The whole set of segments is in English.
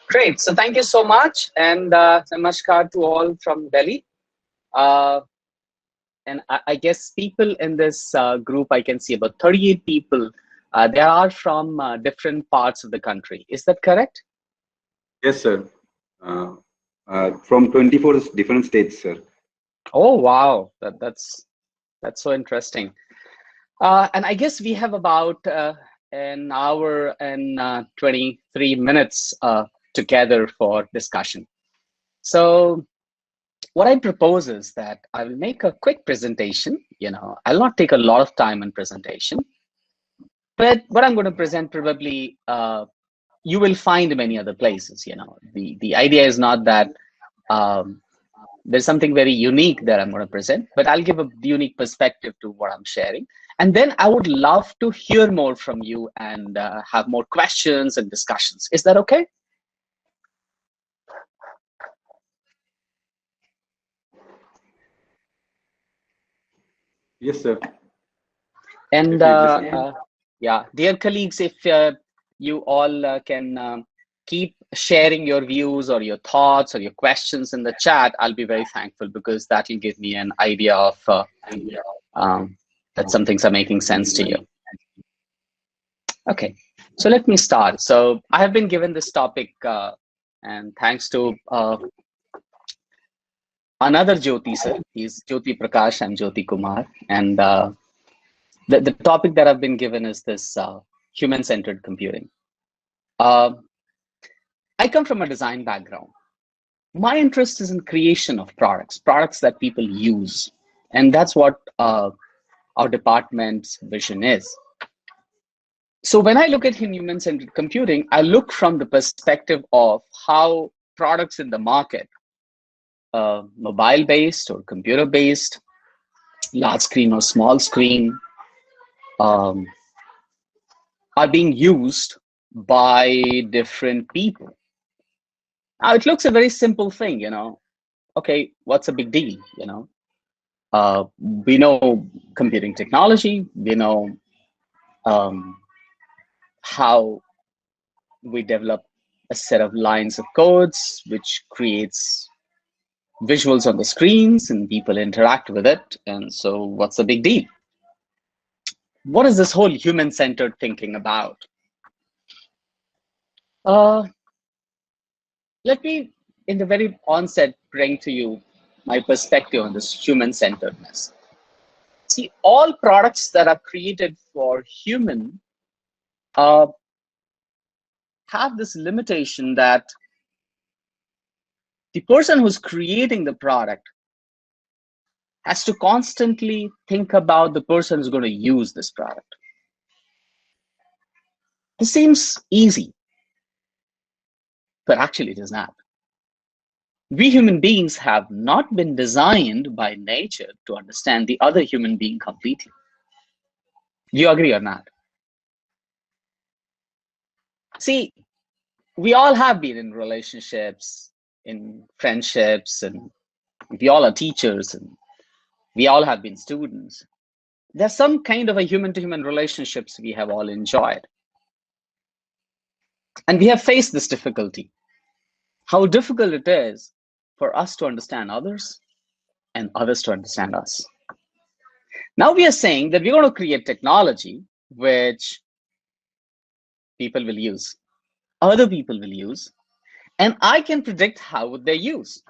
Great. So thank you so much. And namaskar to all from Delhi. Uh, and I guess people in this group, I can see about 38 people. They are from different parts of the country. Is that correct? Yes, sir. Uh, from 24 different states, sir. Oh, wow. That's so interesting. And I guess we have about an hour and 23 minutes together for discussion. So what I propose is that I will make a quick presentation. I'll not take a lot of time on presentation, but what I'm going to present probably you will find many other places. The idea is not that there's something very unique that I'm going to present, but I'll give a unique perspective to what I'm sharing. And then I would love to hear more from you and have more questions and discussions. Is that okay? Yes, sir. And yeah, dear colleagues, if you all can keep sharing your views or your thoughts or your questions in the chat, I'll be very thankful, because that will give me an idea of that some things are making sense to you. Okay, so let me start. So I have been given this topic, and thanks to another Jyoti sir. He's Jyoti Prakash, I'm Jyoti Kumar. And the topic that I've been given is this human-centered computing. I come from a design background. My interest is in creation of products that people use. And that's what our department's vision is. So when I look at human-centered computing, I look from the perspective of how products in the market, mobile-based or computer-based, large screen or small screen, are being used by different people. Now, it looks a very simple thing, Okay, what's a big deal, We know computing technology. We know how we develop a set of lines of codes, which creates visuals on the screens and people interact with it. And so what's the big deal? What is this whole human-centered thinking about? Let me, in the very onset, bring to you my perspective on this human-centeredness. See, all products that are created for human have this limitation that the person who's creating the product has to constantly think about the person who's going to use this product. This seems easy, but actually it is not. We human beings have not been designed by nature to understand the other human being completely. Do you agree or not? See, we all have been in relationships, in friendships, and we all are teachers, and we all have been students. There's some kind of a human-to-human relationships we have all enjoyed. And we have faced this difficulty. How difficult it is for us to understand others and others to understand us. Now we are saying that we're going to create technology which people will use, other people will use, and I can predict how would they use.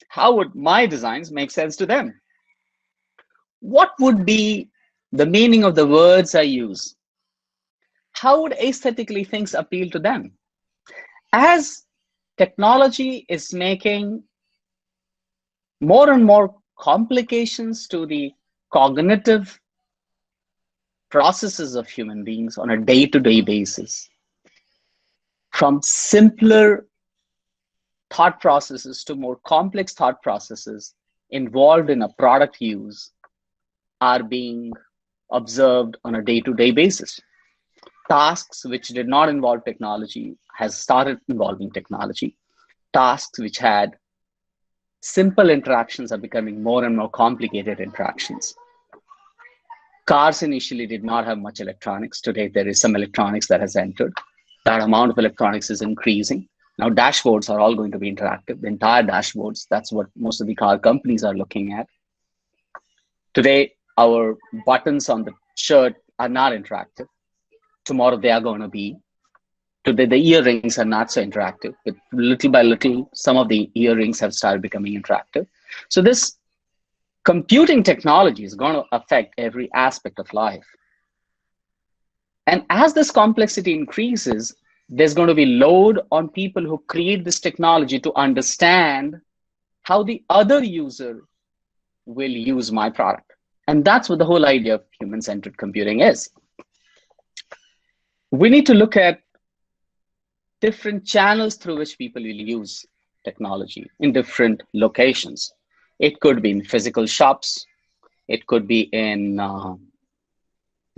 How would my designs make sense to them? What would be the meaning of the words I use? How would aesthetically things appeal to them? As technology is making more and more complications to the cognitive processes of human beings on a day-to-day basis, from simpler thought processes to more complex thought processes involved in a product use are being observed on a day-to-day basis. Tasks which did not involve technology has started involving technology. Tasks which had simple interactions are becoming more and more complicated interactions. Cars initially did not have much electronics. Today, there is some electronics that has entered. That amount of electronics is increasing. Now dashboards are all going to be interactive, the entire dashboards. That's what most of the car companies are looking at. Today, our buttons on the shirt are not interactive. Tomorrow they are going to be. Today, the earrings are not so interactive, but little by little, some of the earrings have started becoming interactive. So this computing technology is going to affect every aspect of life. And as this complexity increases, there's going to be load on people who create this technology to understand how the other user will use my product. And that's what the whole idea of human-centered computing is. We need to look at different channels through which people will use technology in different locations. It could be in physical shops. It could be in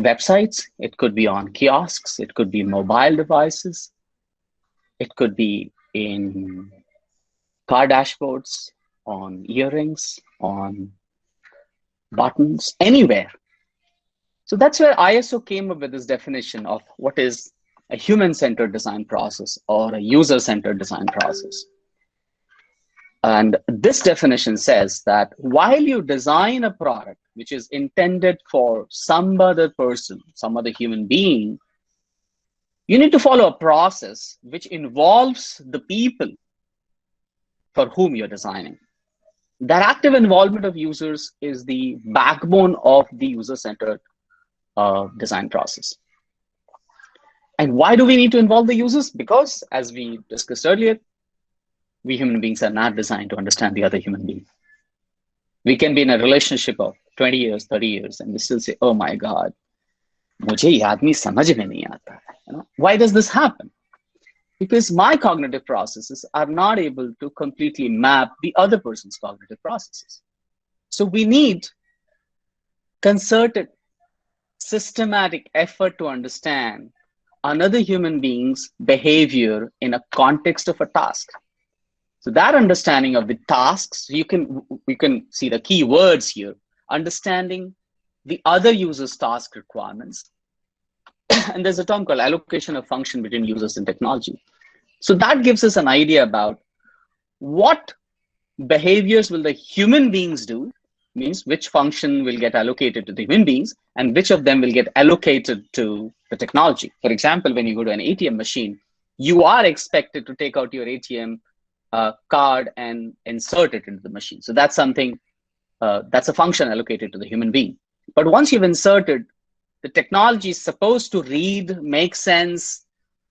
websites. It could be on kiosks. It could be mobile devices. It could be in car dashboards, on earrings, on buttons, anywhere. So that's where ISO came up with this definition of what is a human-centered design process or a user-centered design process. And this definition says that while you design a product which is intended for some other person, some other human being, you need to follow a process which involves the people for whom you're designing. That active involvement of users is the backbone of the user-centered design process. And why do we need to involve the users? Because, as we discussed earlier, we human beings are not designed to understand the other human being. We can be in a relationship of 20 years, 30 years, and we still say, oh my God, mujhe ye aadmi samajh mein nahi aata hai. You know? Why does this happen? Because my cognitive processes are not able to completely map the other person's cognitive processes. So we need concerted, systematic effort to understand another human being's behavior in a context of a task. So that understanding of the tasks, you can see the key words here, understanding the other user's task requirements. And there's a term called allocation of function between users and technology. So that gives us an idea about what behaviors will the human beings do, means which function will get allocated to the human beings and which of them will get allocated to the technology. For example, when you go to an ATM machine, you are expected to take out your ATM card and insert it into the machine. So that's something, that's a function allocated to the human being. But once you've inserted, the technology is supposed to read, make sense,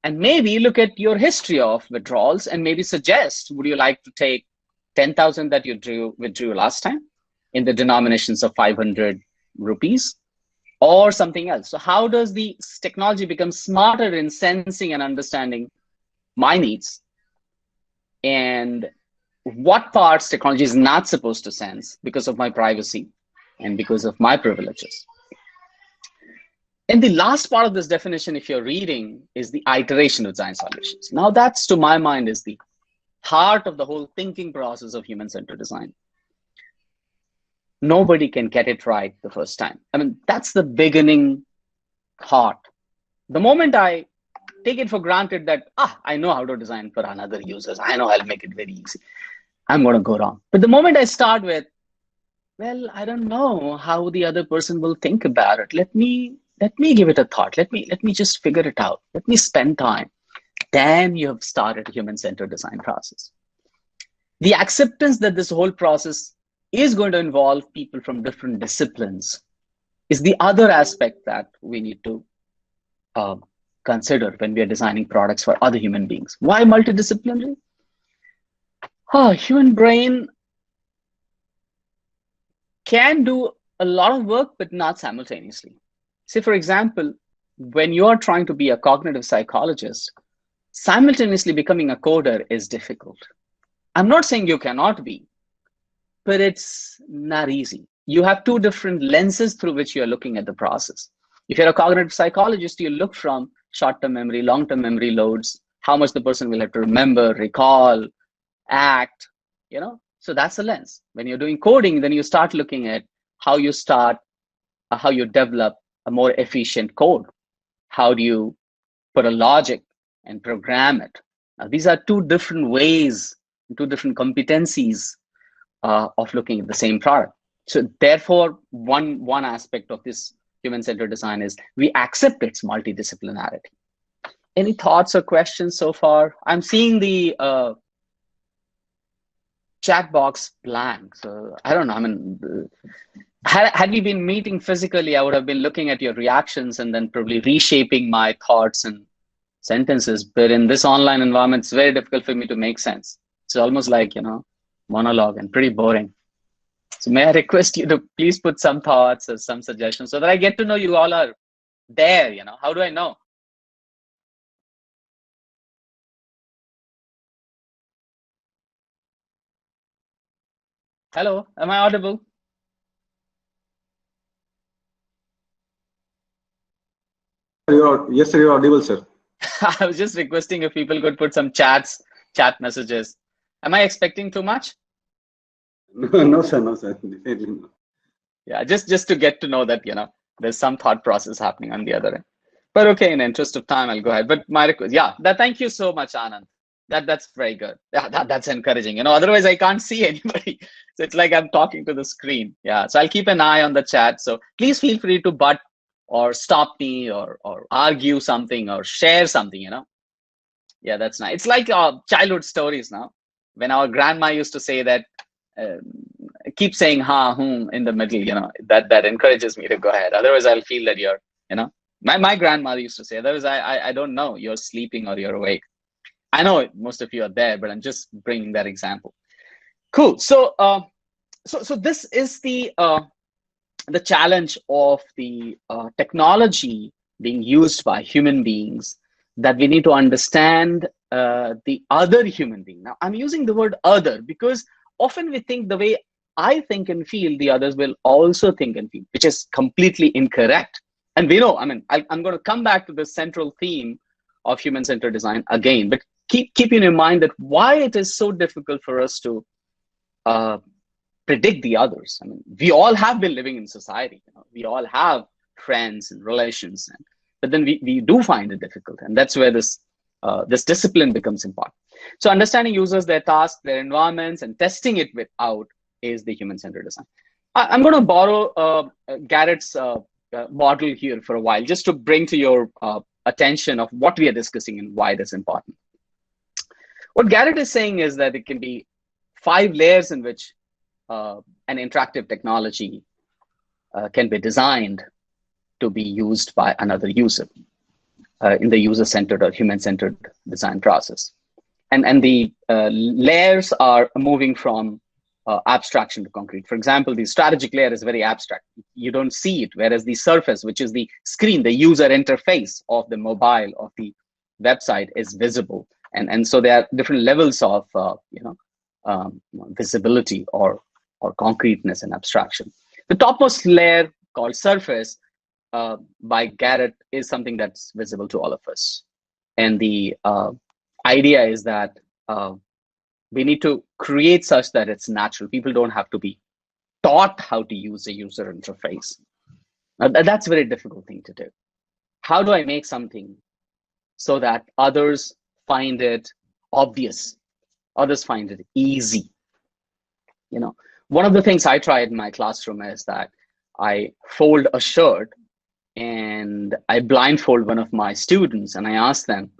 and maybe look at your history of withdrawals and maybe suggest, would you like to take 10,000 that you withdrew last time in the denominations of 500 rupees or something else? So how does the technology become smarter in sensing and understanding my needs and what parts technology is not supposed to sense because of my privacy and because of my privileges? And the last part of this definition, if you're reading, is the iteration of design solutions. Now that's, to my mind, is the heart of the whole thinking process of human-centered design. Nobody can get it right the first time. I mean, that's the beginning heart. The moment I take it for granted that, I know how to design for another users, I know I'll make it very easy, I'm going to go wrong. But the moment I start with, well, I don't know how the other person will think about it. Let me give it a thought. Let me just figure it out. Let me spend time. Then you have started a human-centered design process. The acceptance that this whole process is going to involve people from different disciplines is the other aspect that we need to consider when we are designing products for other human beings. Why multidisciplinary? Human brain can do a lot of work, but not simultaneously. Say, for example, when you are trying to be a cognitive psychologist, simultaneously becoming a coder is difficult. I'm not saying you cannot be, but it's not easy. You have two different lenses through which you're looking at the process. If you're a cognitive psychologist, you look from short-term memory, long-term memory loads, how much the person will have to remember, recall, act, So that's the lens. When you're doing coding, then you start looking at how you develop a more efficient code. How do you put a logic and program it. Now, these are two different ways, two different competencies of looking at the same product. So therefore, one aspect of this human-centered design is we accept its multidisciplinarity. Any thoughts or questions so far? I'm seeing the chat box blank. So I don't know. I mean, had we been meeting physically, I would have been looking at your reactions and then probably reshaping my thoughts and sentences. But in this online environment, it's very difficult for me to make sense. It's almost like, monologue and pretty boring. So may I request you to please put some thoughts or some suggestions so that I get to know you all are there, How do I know? Hello, am I audible? Yes, sir, you're audible, sir. I was just requesting if people could put some chat messages. Am I expecting too much? No, sir, definitely not. Yeah, just to get to know that, there's some thought process happening on the other end. But okay, in the interest of time, I'll go ahead. But my request, thank you so much, Anand. That's very good. Yeah, that's encouraging. Otherwise I can't see anybody. So it's like I'm talking to the screen. Yeah. So I'll keep an eye on the chat. So please feel free to butt or stop me or argue something or share something, Yeah, that's nice. It's like childhood stories now. When our grandma used to say that, keep saying ha, in the middle, that encourages me to go ahead. Otherwise I'll feel that you're, my grandmother used to say, otherwise I don't know, you're sleeping or you're awake. I know most of you are there, but I'm just bringing that example. Cool. So, so this is the challenge of the technology being used by human beings, that we need to understand the other human being. Now, I'm using the word other because often we think the way I think and feel, the others will also think and feel, which is completely incorrect. And we know, I'm going to come back to the central theme of human-centered design again, but keeping in mind that why it is so difficult for us to predict the others. We all have been living in society. We all have friends and relations, but then we do find it difficult, and that's where this discipline becomes important. So understanding users, their tasks, their environments, and testing it without is the human-centered design. I'm going to borrow Garrett's model here for a while, just to bring to your attention of what we are discussing and why it is important. What Garrett is saying is that it can be 5 layers in which an interactive technology can be designed to be used by another user in the user-centered or human-centered design process. And the layers are moving from abstraction to concrete. For example, the strategic layer is very abstract. You don't see it, whereas the surface, which is the screen, the user interface of the mobile, of the website, is visible. And so there are different levels of visibility or concreteness and abstraction. The topmost layer, called surface, by Garrett, is something that's visible to all of us. And the idea is that we need to create such that it's natural. People don't have to be taught how to use a user interface. That's a very difficult thing to do. How do I make something so that others find it obvious, others find it easy? One of the things I try in my classroom is that I fold a shirt and I blindfold one of my students and I ask them,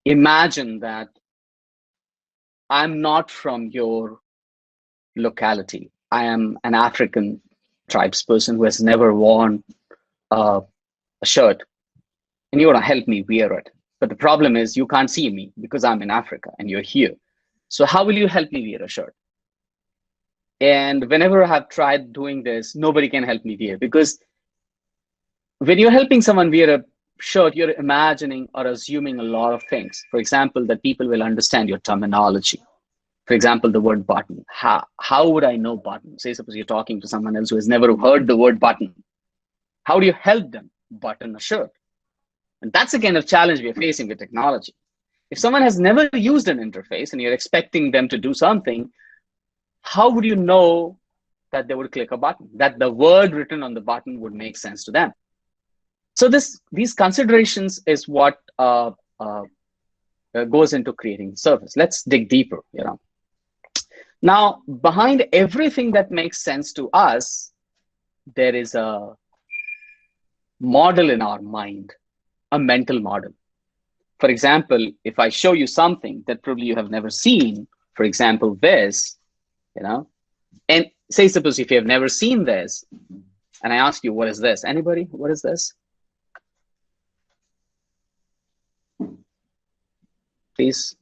imagine that I'm not from your locality. I am an African tribesperson who has never worn a shirt, and you want to help me wear it. But the problem is you can't see me because I'm in Africa and you're here. So how will you help me wear a shirt? And whenever I have tried doing this, nobody can help me wear, because when you're helping someone wear a shirt, you're imagining or assuming a lot of things. For example, that people will understand your terminology. For example, the word button. How would I know button? Say, suppose you're talking to someone else who has never heard the word button. How do you help them button a shirt? And that's the kind of challenge we're facing with technology. If someone has never used an interface and you're expecting them to do something, how would you know that they would click a button, that the word written on the button would make sense to them? So these considerations is what goes into creating the surface. Let's dig deeper, Now, behind everything that makes sense to us, there is a model in our mind, a mental model. For example, if I show you something that probably you have never seen, for example, this, and say, suppose if you have never seen this, and I ask you, what is this? Anybody? What is this? Please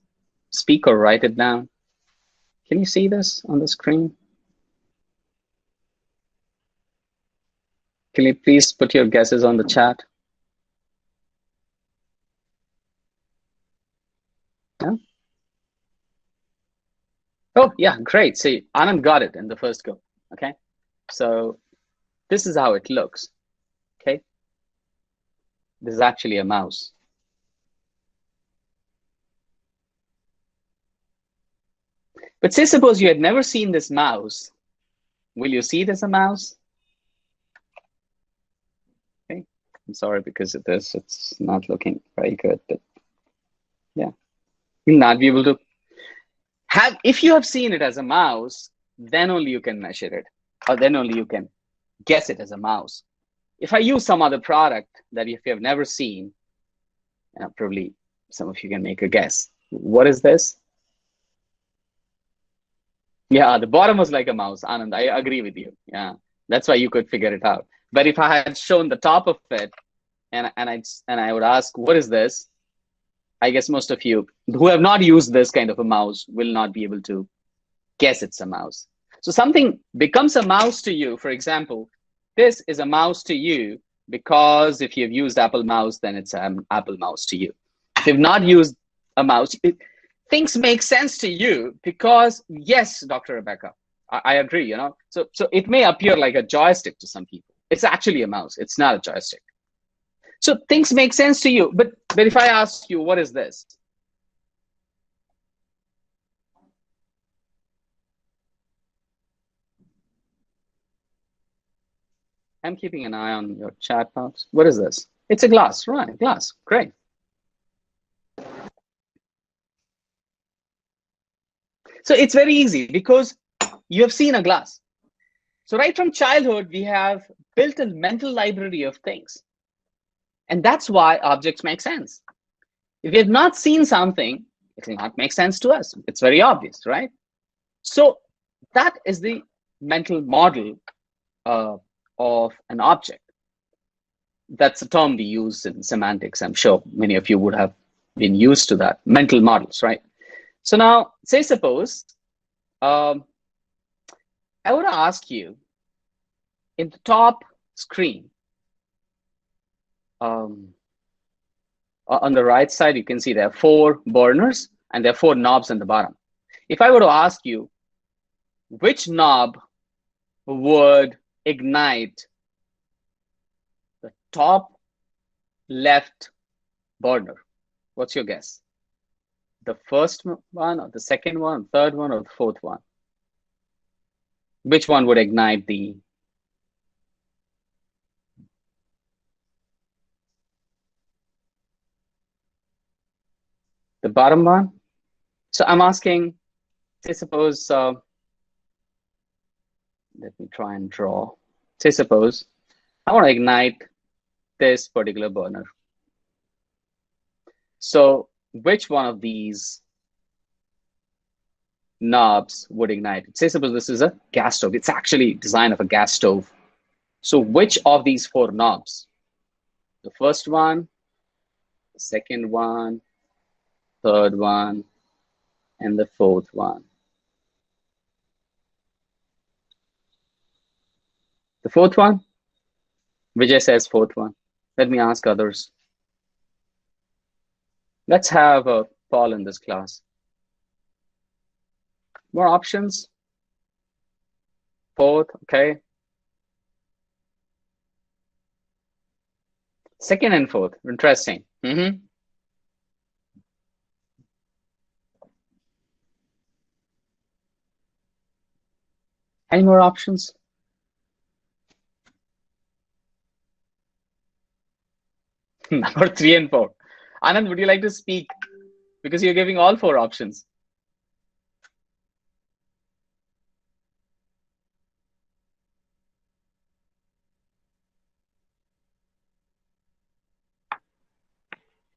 speak or write it down. Can you see this on the screen? Can you please put your guesses on the chat? Yeah? Oh, yeah, great. See, Anand got it in the first go. Okay, so this is how it looks. Okay, this is actually a mouse. But say, suppose you had never seen this mouse. Will you see it as a mouse? Okay, I'm sorry because of this, it's not looking very good, but yeah, you'll not be able to have, if you have seen it as a mouse, then only you can measure it, or then only you can guess it as a mouse. If I use some other product that if you have never seen, probably some of you can make a guess. What is this? Yeah, the bottom was like a mouse, Anand. I agree with you. Yeah, that's why you could figure it out. But if I had shown the top of it, and I would ask, what is this? I guess most of you who have not used this kind of a mouse will not be able to guess it's a mouse. So something becomes a mouse to you. For example, this is a mouse to you because if you've used Apple mouse, then it's an Apple mouse to you. If you've not used a mouse, things make sense to you because, yes, Dr. Rebecca, I agree, So it may appear like a joystick to some people. It's actually a mouse. It's not a joystick. So things make sense to you. But if I ask you, what is this? I'm keeping an eye on your chat box. What is this? It's a glass, right? Glass. Great. So it's very easy because you have seen a glass. So right from childhood, we have built a mental library of things. And that's why objects make sense. If we have not seen something, it will not make sense to us. It's very obvious, right? So that is the mental model of an object. That's a term we use in semantics. I'm sure many of you would have been used to that. Mental models, right? So now, say suppose, I would ask you, in the top screen, on the right side, you can see there are 4 burners and there are 4 knobs on the bottom. If I were to ask you, which knob would ignite the top left burner? What's your guess? The first one, or the second one, third one, or the fourth one? Which one would ignite the bottom one? So I'm asking, say suppose, let me try and draw. Say suppose I want to ignite this particular burner. So which one of these knobs would ignite it? Say suppose this is a gas stove. It's actually design of a gas stove. So which of these 4 knobs? The first one, the second one, third one, and the fourth one. The fourth one? Vijay says fourth one. Let me ask others. Let's have a poll in this class. More options? Fourth, okay. Second and fourth, interesting. Any more options? Number 3 and 4. Anand, would you like to speak? Because you're giving all 4 options.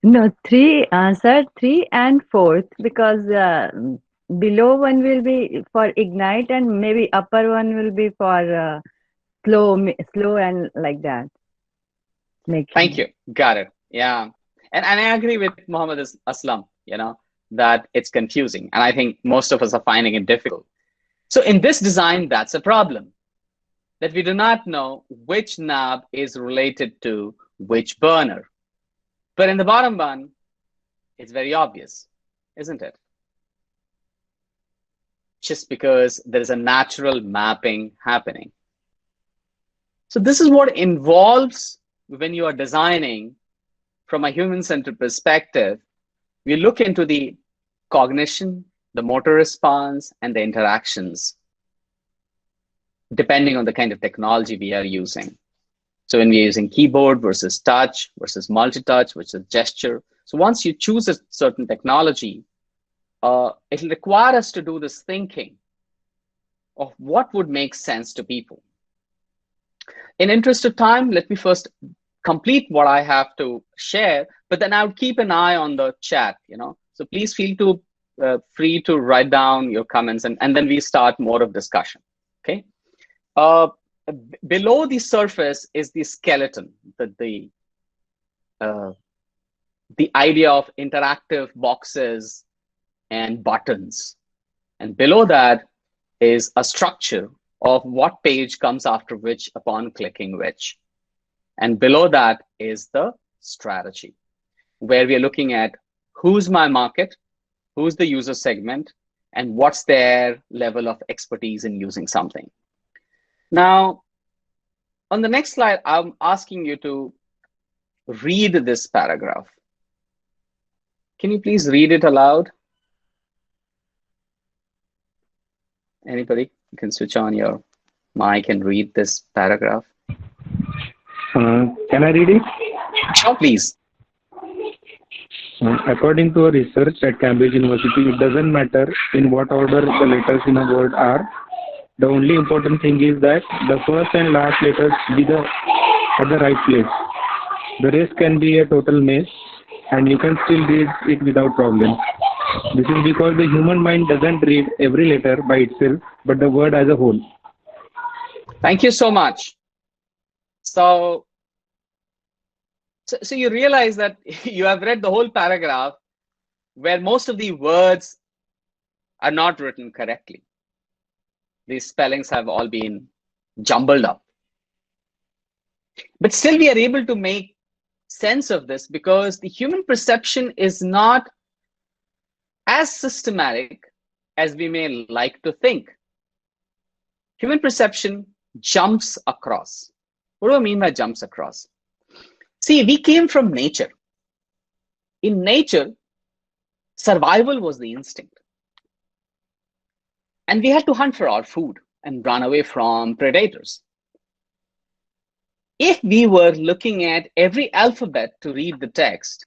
No, three, sir, three and fourth, because below one will be for ignite and maybe upper one will be for slow and like that. Thank Making. you. Got it. Yeah. And I agree with Muhammad Aslam, that it's confusing. And I think most of us are finding it difficult. So in this design, that's a problem, that we do not know which knob is related to which burner. But in the bottom one, it's very obvious, isn't it? Just because there is a natural mapping happening. So this is what involves when you are designing from a human-centered perspective. We look into the cognition, the motor response, and the interactions, depending on the kind of technology we are using. So when we're using keyboard versus touch versus multi-touch versus gesture. So once you choose a certain technology, it'll require us to do this thinking of what would make sense to people. In interest of time, let me first complete what I have to share, but then I would keep an eye on the chat, So please feel free to write down your comments, and then we start more of discussion, okay? Below the surface is the skeleton, the idea of interactive boxes and buttons. And below that is a structure of what page comes after which upon clicking which. And below that is the strategy, where we are looking at who's my market, who's the user segment, and what's their level of expertise in using something. Now, on the next slide, I'm asking you to read this paragraph. Can you please read it aloud? Anybody? You can switch on your mic and read this paragraph. Can I read it? Sure, please. According to a research at Cambridge University, it doesn't matter in what order the letters in a word are. The only important thing is that the first and last letters be at the right place. The rest can be a total mess, and you can still read it without problem. This is because the human mind doesn't read every letter by itself, but the word as a whole. Thank you so much. So you realize that you have read the whole paragraph where most of the words are not written correctly. These spellings have all been jumbled up. But still we are able to make sense of this because the human perception is not as systematic as we may like to think. Human perception jumps across. What do I mean by jumps across? See, we came from nature. In nature, survival was the instinct. And we had to hunt for our food and run away from predators. If we were looking at every alphabet to read the text,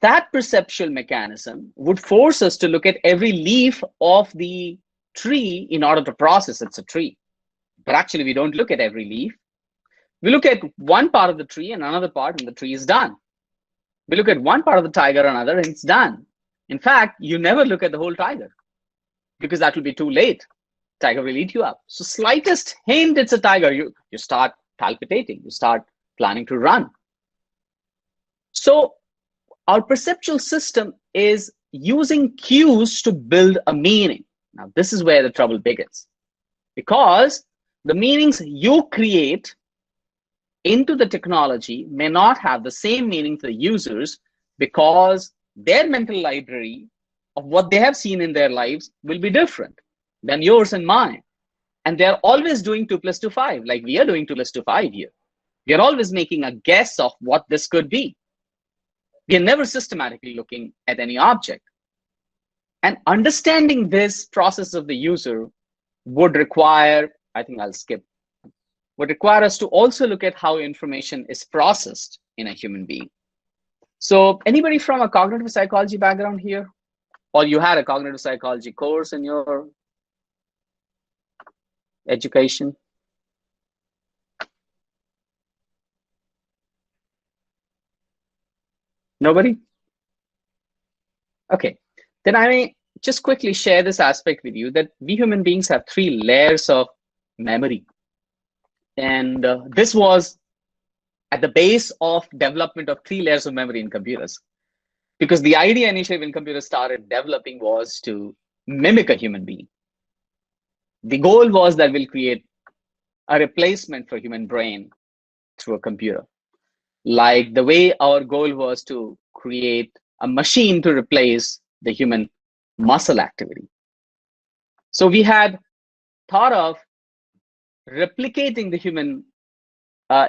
that perceptual mechanism would force us to look at every leaf of the tree in order to process it's a tree. But actually, we don't look at every leaf. We look at one part of the tree and another part, and the tree is done. We look at one part of the tiger, another, and it's done. In fact, you never look at the whole tiger because that will be too late. Tiger will eat you up. So slightest hint it's a tiger, you start palpitating, you start planning to run. So our perceptual system is using cues to build a meaning. Now, this is where the trouble begins, because the meanings you create into the technology may not have the same meaning to the users because their mental library of what they have seen in their lives will be different than yours and mine. And they're always doing 2 + 2 = 5, like we are doing 2 + 2 = 5 here. We are always making a guess of what this could be. We are never systematically looking at any object. And understanding this process of the user would require, I think I'll skip, would require us to also look at how information is processed in a human being. So anybody from a cognitive psychology background here? Or you had a cognitive psychology course in your education? Nobody? Okay, then I may just quickly share this aspect with you that we human beings have 3 layers of memory. And this was at the base of development of 3 layers of memory in computers. Because the idea initially when computers started developing was to mimic a human being. The goal was that we'll create a replacement for human brain through a computer. Like the way our goal was to create a machine to replace the human muscle activity. So we had thought of replicating the human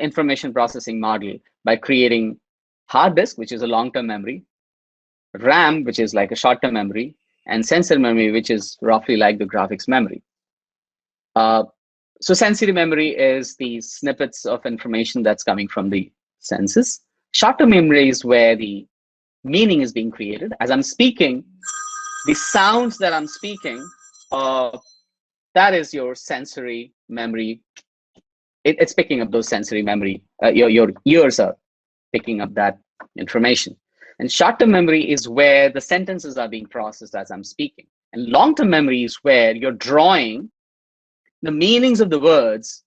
information processing model by creating hard disk, which is a long-term memory, RAM, which is like a short-term memory, and sensor memory, which is roughly like the graphics memory. So sensory memory is the snippets of information that's coming from the senses. Short-term memory is where the meaning is being created. As I'm speaking, the sounds that I'm speaking, that is your sensory memory. It's picking up those sensory memory. Your ears are picking up that information. And short-term memory is where the sentences are being processed as I'm speaking. And long-term memory is where you're drawing the meanings of the words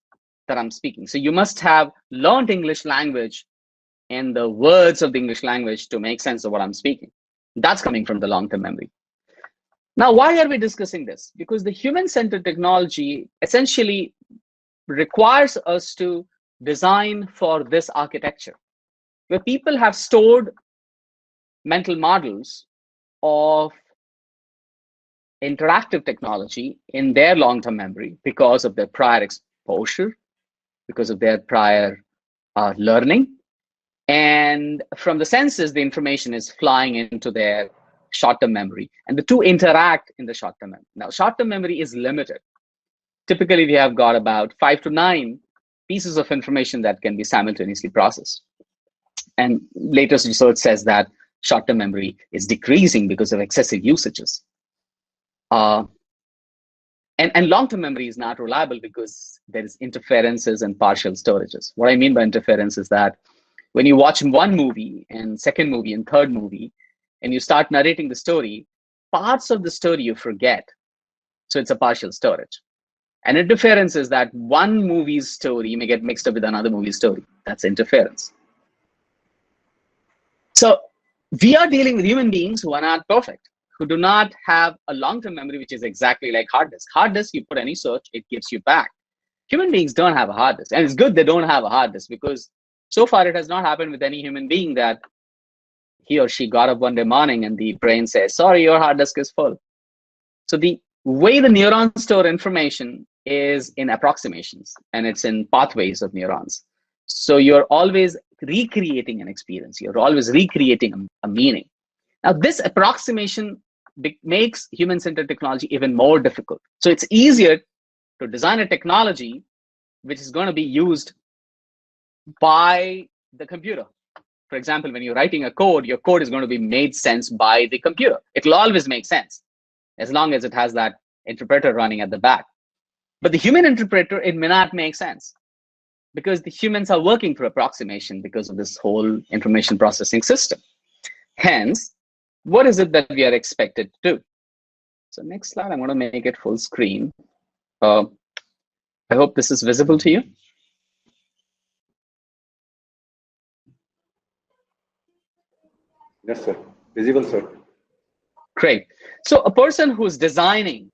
that I'm speaking. So you must have learned English language and the words of the English language to make sense of what I'm speaking. That's coming from the long-term memory. Now, why are we discussing this? Because the human-centered technology essentially requires us to design for this architecture, where people have stored mental models of interactive technology in their long-term memory because of their prior exposure, because of their prior learning. And from the senses, the information is flying into their short-term memory. And the two interact in the short-term memory. Now, short-term memory is limited. Typically, we have got about 5 to 9 pieces of information that can be simultaneously processed. And latest research says that short-term memory is decreasing because of excessive usages. And long-term memory is not reliable because there is interferences and partial storages. What I mean by interference is that when you watch one movie and second movie and third movie, and you start narrating the story, parts of the story you forget. So it's a partial storage. And interference is that one movie's story may get mixed up with another movie's story. That's interference. So we are dealing with human beings who are not perfect, who do not have a long-term memory, which is exactly like hard disk. Hard disk, you put any search, it gives you back. Human beings don't have a hard disk. And it's good they don't have a hard disk because so far it has not happened with any human being that he or she got up one day morning and the brain says, sorry, your hard disk is full. So the way the neurons store information is in approximations, and it's in pathways of neurons. So you're always recreating an experience. You're always recreating a meaning. Now, this approximation makes human-centered technology even more difficult. So it's easier to design a technology which is going to be used by the computer. For example, when you're writing a code, your code is going to be made sense by the computer. It'll always make sense as long as it has that interpreter running at the back. But the human interpreter, it may not make sense because the humans are working through approximation because of this whole information processing system. Hence, what is it that we are expected to do? So next slide, I'm going to make it full screen. I hope this is visible to you. Yes, sir. Visible, sir. Great. So a person who's designing,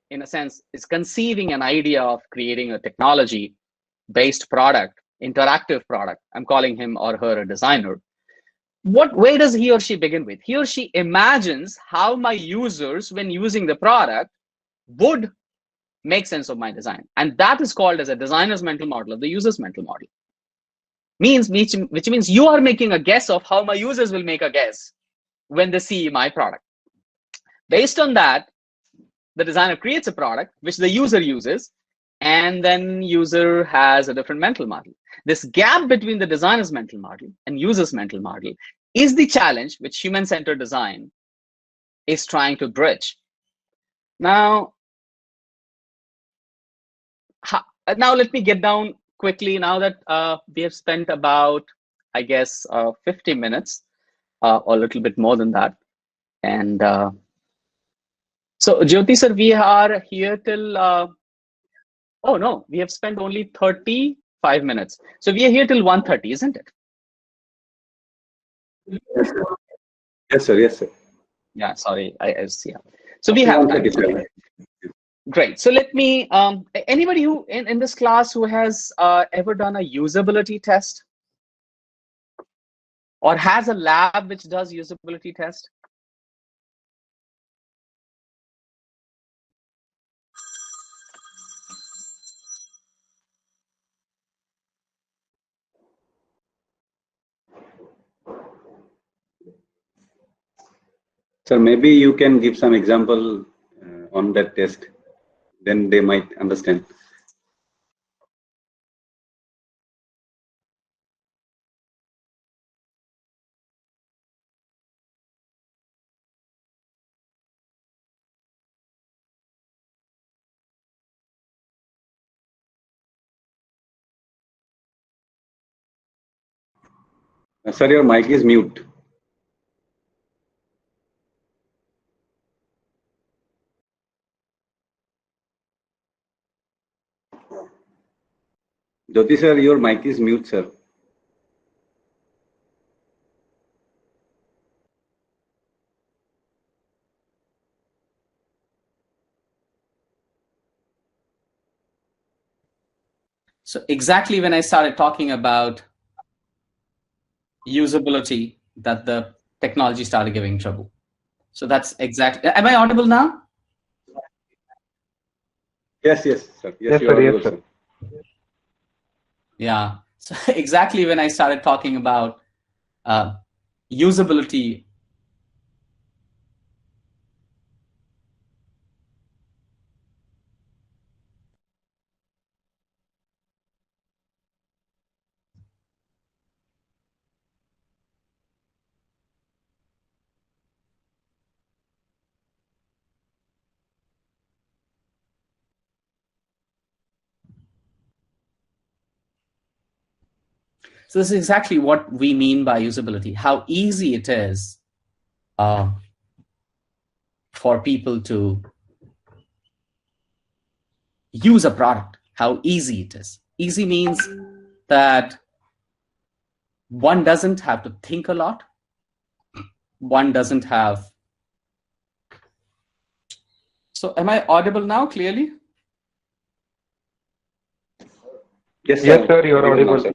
in a sense, is conceiving an idea of creating a technology-based product, interactive product. I'm calling him or her a designer. What way does he or she begin with? He or she imagines how my users, when using the product, would make sense of my design. And that is called as a designer's mental model or the user's mental model. Which means you are making a guess of how my users will make a guess when they see my product. Based on that, the designer creates a product which the user uses, and then user has a different mental model. This gap between the designer's mental model and user's mental model is the challenge which human-centered design is trying to bridge. Now let me get down quickly, now that we have spent about, I guess, 50 minutes or a little bit more than that. And so Jyoti sir, we are here till, oh no, we have spent only 35 minutes. So we are here till 1:30, isn't it? Yes, sir. Yes, sir. Yes, sir. Yeah, sorry, I see. So we have time. Great. So let me, anybody who in this class who has ever done a usability test or has a lab which does usability test? Sir, maybe you can give some example on that test, then they might understand. Sir, your mic is mute. Jyoti sir, your mic is mute, sir. So exactly when I started talking about usability, that the technology started giving trouble. So that's exactly, am I audible now? Yes, yes, sir. Yes, you are audible, sir. Yeah. So exactly when I started talking about usability, so this is exactly what we mean by usability, how easy it is for people to use a product, how easy it is. Easy means that one doesn't have to think a lot. One doesn't have. So am I audible now clearly? Yes, sir. Yes, sir, you are audible. Sir.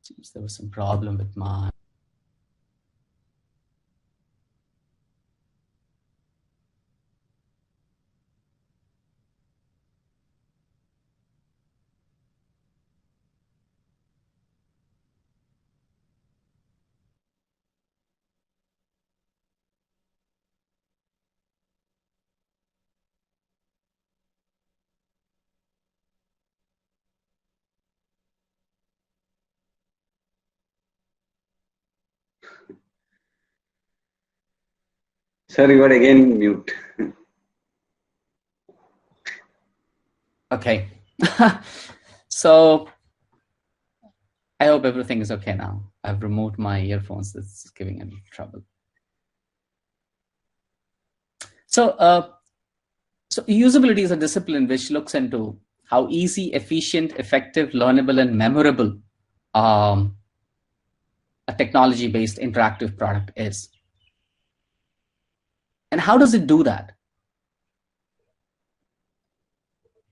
Seems there was some problem with my. Sir, you are again mute. Okay. So I hope everything is okay now. I've removed my earphones. That's giving me trouble. So, so usability is a discipline which looks into how easy, efficient, effective, learnable, and memorable a technology-based interactive product is. And how does it do that?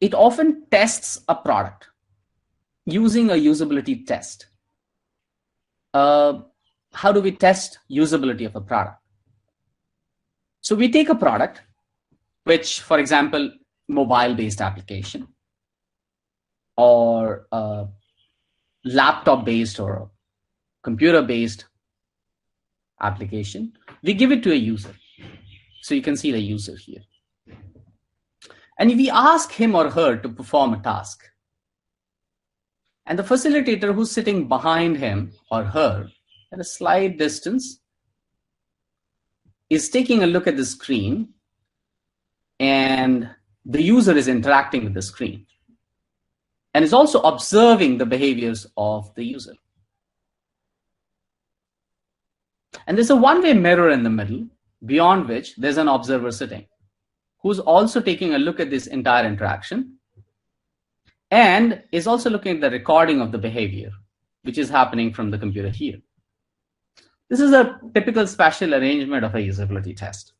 It often tests a product using a usability test. How do we test usability of a product? So we take a product, which, for example, mobile-based application or laptop-based or computer-based application. We give it to a user. So you can see the user here. And we ask him or her to perform a task. And the facilitator who's sitting behind him or her at a slight distance is taking a look at the screen, and the user is interacting with the screen and is also observing the behaviors of the user. And there's a one-way mirror in the middle, beyond which there's an observer sitting, who's also taking a look at this entire interaction and is also looking at the recording of the behavior, which is happening from the computer here. This is a typical spatial arrangement of a usability test.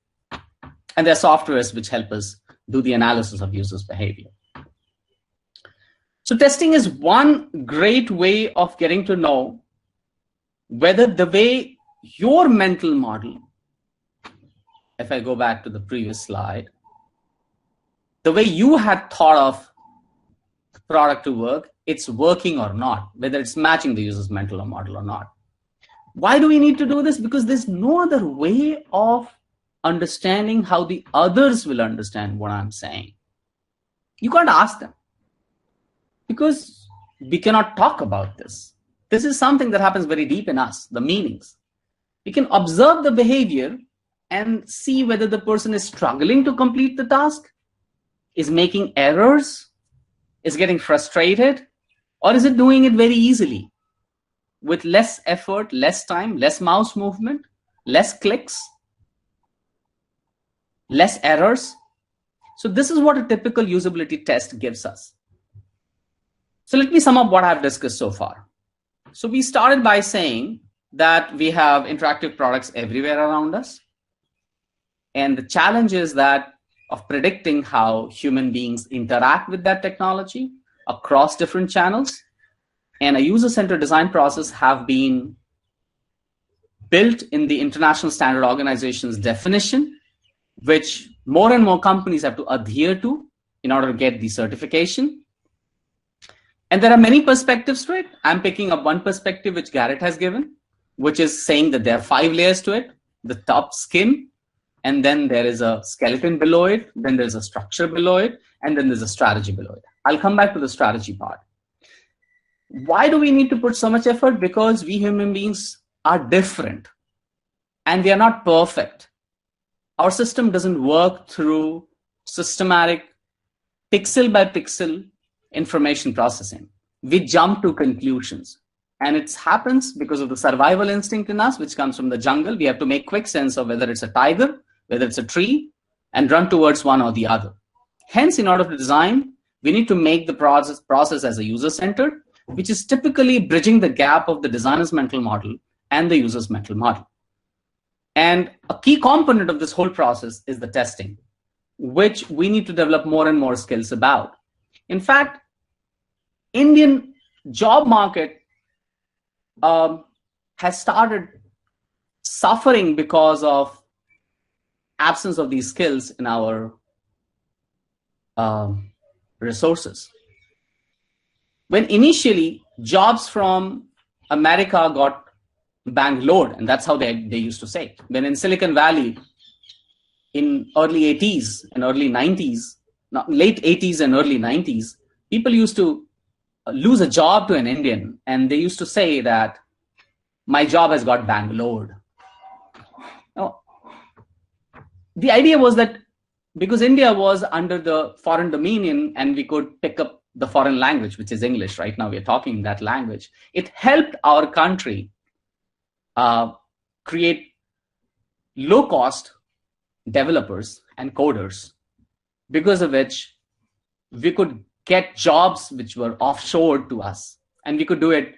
And there are softwares which help us do the analysis of users' behavior. So testing is one great way of getting to know whether the way your mental model, if I go back to the previous slide, the way you had thought of the product to work, it's working or not, whether it's matching the user's mental model or not. Why do we need to do this? Because there's no other way of understanding how the others will understand what I'm saying. You can't ask them because we cannot talk about this. This is something that happens very deep in us, the meanings. We can observe the behavior and see whether the person is struggling to complete the task, is making errors, is getting frustrated, or is it doing it very easily with less effort, less time, less mouse movement, less clicks, less errors. So this is what a typical usability test gives us. So let me sum up what I've discussed so far. So we started by saying that we have interactive products everywhere around us. And the challenge is that of predicting how human beings interact with that technology across different channels. And a user-centered design process have been built in the International Standard Organization's definition, which more and more companies have to adhere to in order to get the certification. And there are many perspectives to it. I'm picking up one perspective which Garrett has given, which is saying that there are 5 layers to it: the top skin, and then there is a skeleton below it, then there's a structure below it, and then there's a strategy below it. I'll come back to the strategy part. Why do we need to put so much effort? Because we human beings are different and we are not perfect. Our system doesn't work through systematic pixel by pixel information processing. We jump to conclusions. And it happens because of the survival instinct in us, which comes from the jungle. We have to make quick sense of whether it's a tiger, whether it's a tree, and run towards one or the other. Hence, in order to design, we need to make the process as a user-centered, which is typically bridging the gap of the designer's mental model and the user's mental model. And a key component of this whole process is the testing, which we need to develop more and more skills about. In fact, Indian job market has started suffering because of absence of these skills in our resources. When initially jobs from America got Bangalore, and that's how they used to say it. When in Silicon Valley in early 80s and early 90s, late 80s and early 90s, people used to lose a job to an Indian, and they used to say that my job has got Bangalore. Now, the idea was that because India was under the foreign dominion and we could pick up the foreign language, which is English. Right now we're talking that language. It helped our country create low-cost developers and coders, because of which we could get jobs which were offshored to us, and we could do it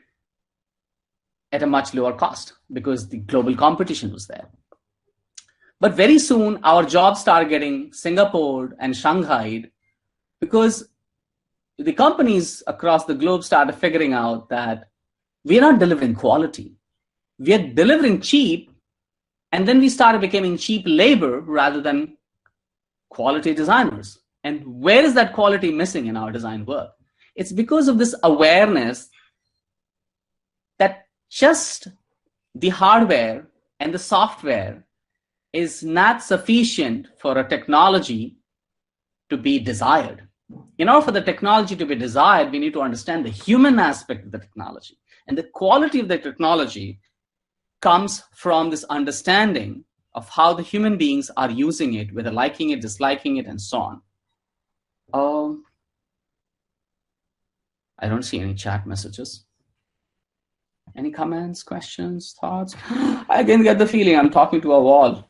at a much lower cost because the global competition was there. But very soon our jobs started getting Singapore and Shanghaied because the companies across the globe started figuring out that we're not delivering quality. We are delivering cheap, and then we started becoming cheap labor rather than quality designers. And where is that quality missing in our design work? It's because of this awareness that just the hardware and the software is not sufficient for a technology to be desired. In order for the technology to be desired, we need to understand the human aspect of the technology. And the quality of the technology comes from this understanding of how the human beings are using it, whether liking it, disliking it, and so on. I don't see any chat messages. Any comments, questions, thoughts? I can get the feeling I'm talking to a wall.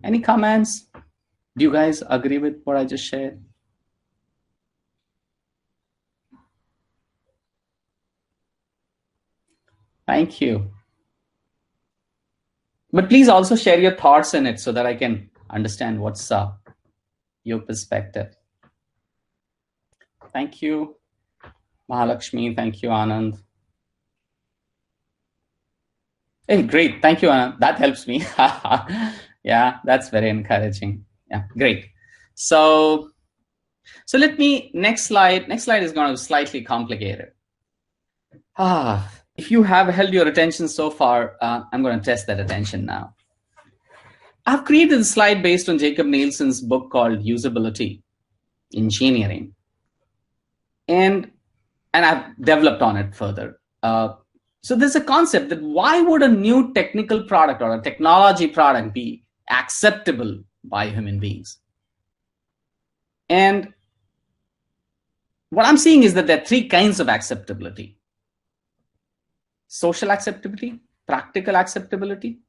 Any comments? Do you guys agree with what I just shared? Thank you. But please also share your thoughts in it so that I can understand what's your perspective. Thank you, Mahalakshmi. Thank you, Anand. Hey, great. Thank you, Anand. That helps me. Yeah, that's very encouraging. Yeah, great. So let me, next slide. Next slide is going to be slightly complicated. If you have held your attention so far, I'm going to test that attention now. I've created a slide based on Jacob Nielsen's book called Usability, Engineering. And I've developed on it further. So there's a concept that why would a new technical product or a technology product be acceptable by human beings? And what I'm seeing is that there are three kinds of acceptability: social acceptability, practical acceptability,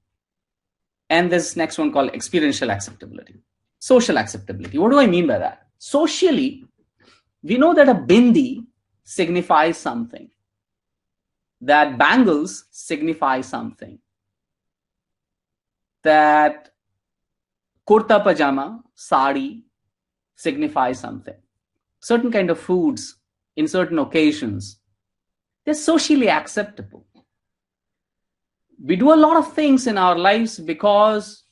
and this next one called experiential acceptability. Social acceptability. What do I mean by that? Socially, we know that a bindi signifies something, that bangles signify something, that kurta pajama, sari signifies something. Certain kind of foods in certain occasions, they're socially acceptable. We do a lot of things in our lives because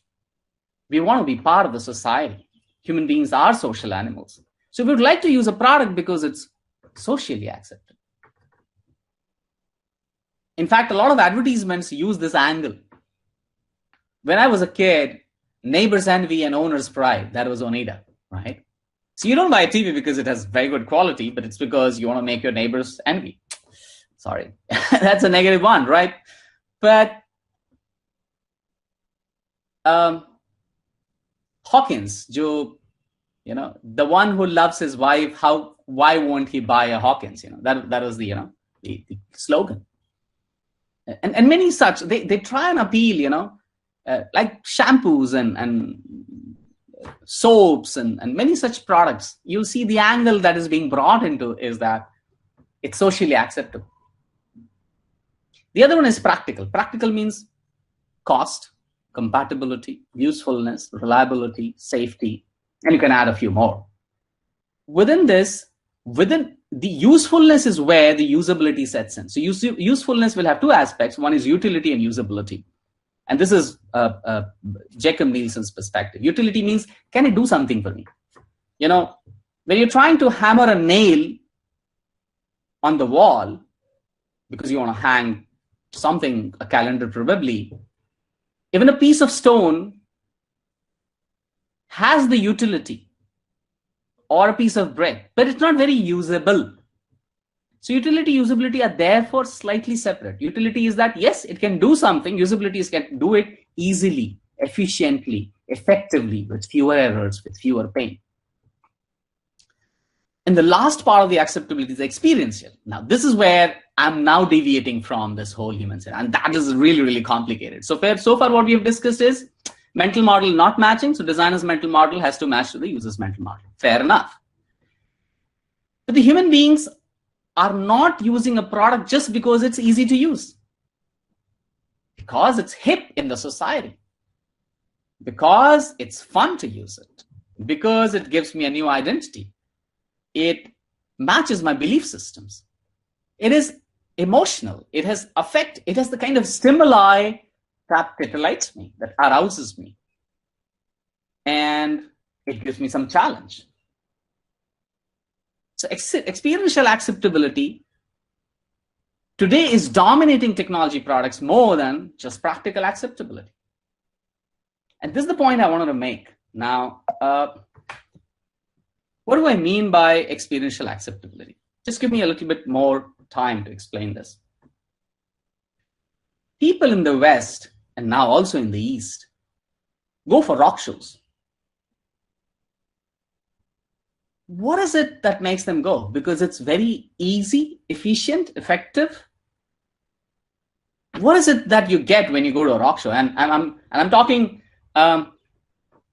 we want to be part of the society. Human beings are social animals. So we would like to use a product because it's socially accepted. In fact, a lot of advertisements use this angle. When I was a kid, neighbor's envy and owner's pride, that was Oneida, right? So you don't buy a TV because it has very good quality, but it's because you want to make your neighbors envy. Sorry, that's a negative one, right? But Hawkins, Joe, the one who loves his wife, why won't he buy a Hawkins? That was the slogan. And many such, they try and appeal, like shampoos and soaps and many such products. You see the angle that is being brought into is that it's socially acceptable. The other one is practical. Practical means cost, compatibility, usefulness, reliability, safety, and you can add a few more. Within the usefulness is where the usability sets in. So usefulness will have two aspects. One is utility and usability. And this is Jacob Nielsen's perspective. Utility means, can it do something for me? When you're trying to hammer a nail on the wall because you want to hang something, a calendar probably, even a piece of stone has the utility, or a piece of bread, but it's not very usable. So utility, usability are therefore slightly separate. Utility is that, yes, it can do something. Usability is can do it easily, efficiently, effectively, with fewer errors, with fewer pain. And the last part of the acceptability is experiential. Now, this is where I'm now deviating from this whole human center, and that is really, really complicated. So far what we have discussed is mental model not matching. So designer's mental model has to match to the user's mental model. Fair enough. But the human beings are not using a product just because it's easy to use, because it's hip in the society, because it's fun to use it, because it gives me a new identity. It matches my belief systems. It is emotional. It has affect. It has the kind of stimuli that titillates me, that arouses me. And it gives me some challenge. So experiential acceptability today is dominating technology products more than just practical acceptability. And this is the point I wanted to make. Now, What do I mean by experiential acceptability? Just give me a little bit more time to explain this. People in the West, and now also in the East, go for rock shows. What is it that makes them go? Because it's very easy, efficient, effective. What is it that you get when you go to a rock show? And I'm talking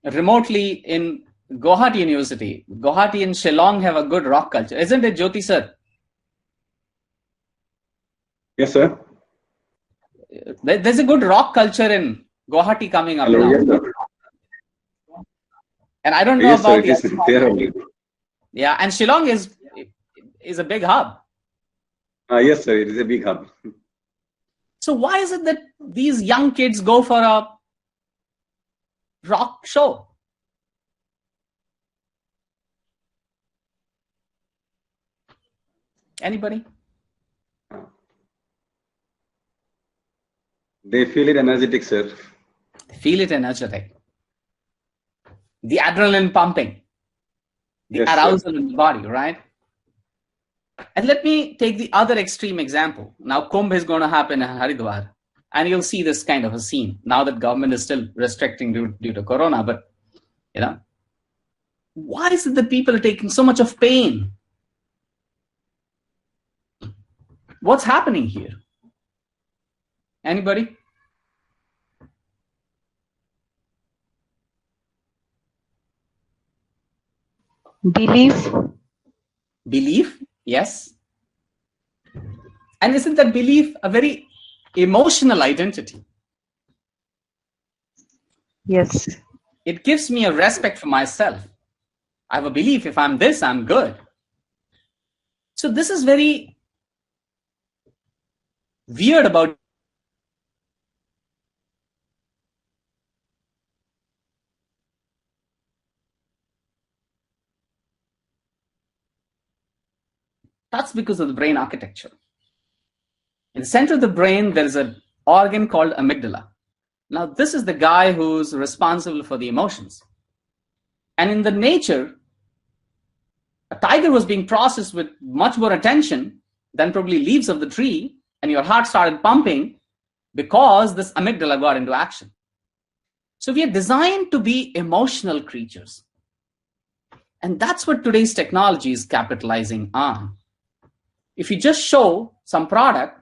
remotely in Guwahati University. Guwahati and Shillong have a good rock culture, isn't it, Jyoti sir? Yes, sir. There's a good rock culture in Guwahati coming up now. Yes, sir. And I don't know Yes, about sir. It is there only. Yeah, and Shillong is a big hub. Yes, sir. It is a big hub. So why is it that these young kids go for a rock show? Anybody? They feel it energetic, sir. Feel it energetic. The adrenaline pumping. The Yes, arousal sir. in the body, right? And let me take the other extreme example. Now, Kumbh is going to happen in Haridwar, and you'll see this kind of a scene. Now that government is still restricting due to Corona, but, you know, why is it that people are taking so much of pain? What's happening here? Anybody? Belief. Belief, yes. And isn't that belief a very emotional identity? Yes. It gives me a respect for myself. I have a belief, if I'm this, I'm good. So this is very weird about that's because of the brain architecture. In the center of the brain, there is an organ called amygdala. Now, this is the guy who's responsible for the emotions. And in the nature, a tiger was being processed with much more attention than probably leaves of the tree, and your heart started pumping because this amygdala got into action. So we are designed to be emotional creatures. And that's what today's technology is capitalizing on. If you just show some product,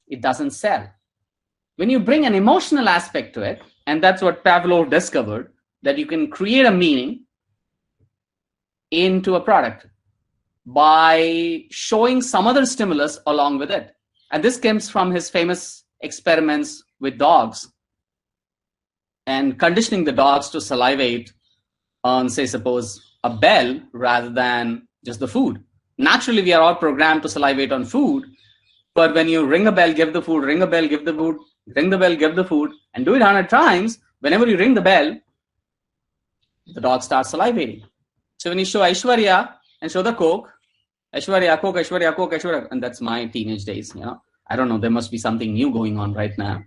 it doesn't sell. When you bring an emotional aspect to it, and that's what Pavlov discovered, that you can create a meaning into a product by showing some other stimulus along with it. And this comes from his famous experiments with dogs and conditioning the dogs to salivate on, say, suppose a bell rather than just the food. Naturally, we are all programmed to salivate on food, but when you ring a bell, give the food, ring a bell, give the food, ring the bell, give the food, and do it 100 times, whenever you ring the bell, the dog starts salivating. So when you show Aishwarya and show the Coke, Aishwarya, Coke, Aishwarya, Coke, Aishwarya, and that's my teenage days, you know. I don't know, there must be something new going on right now.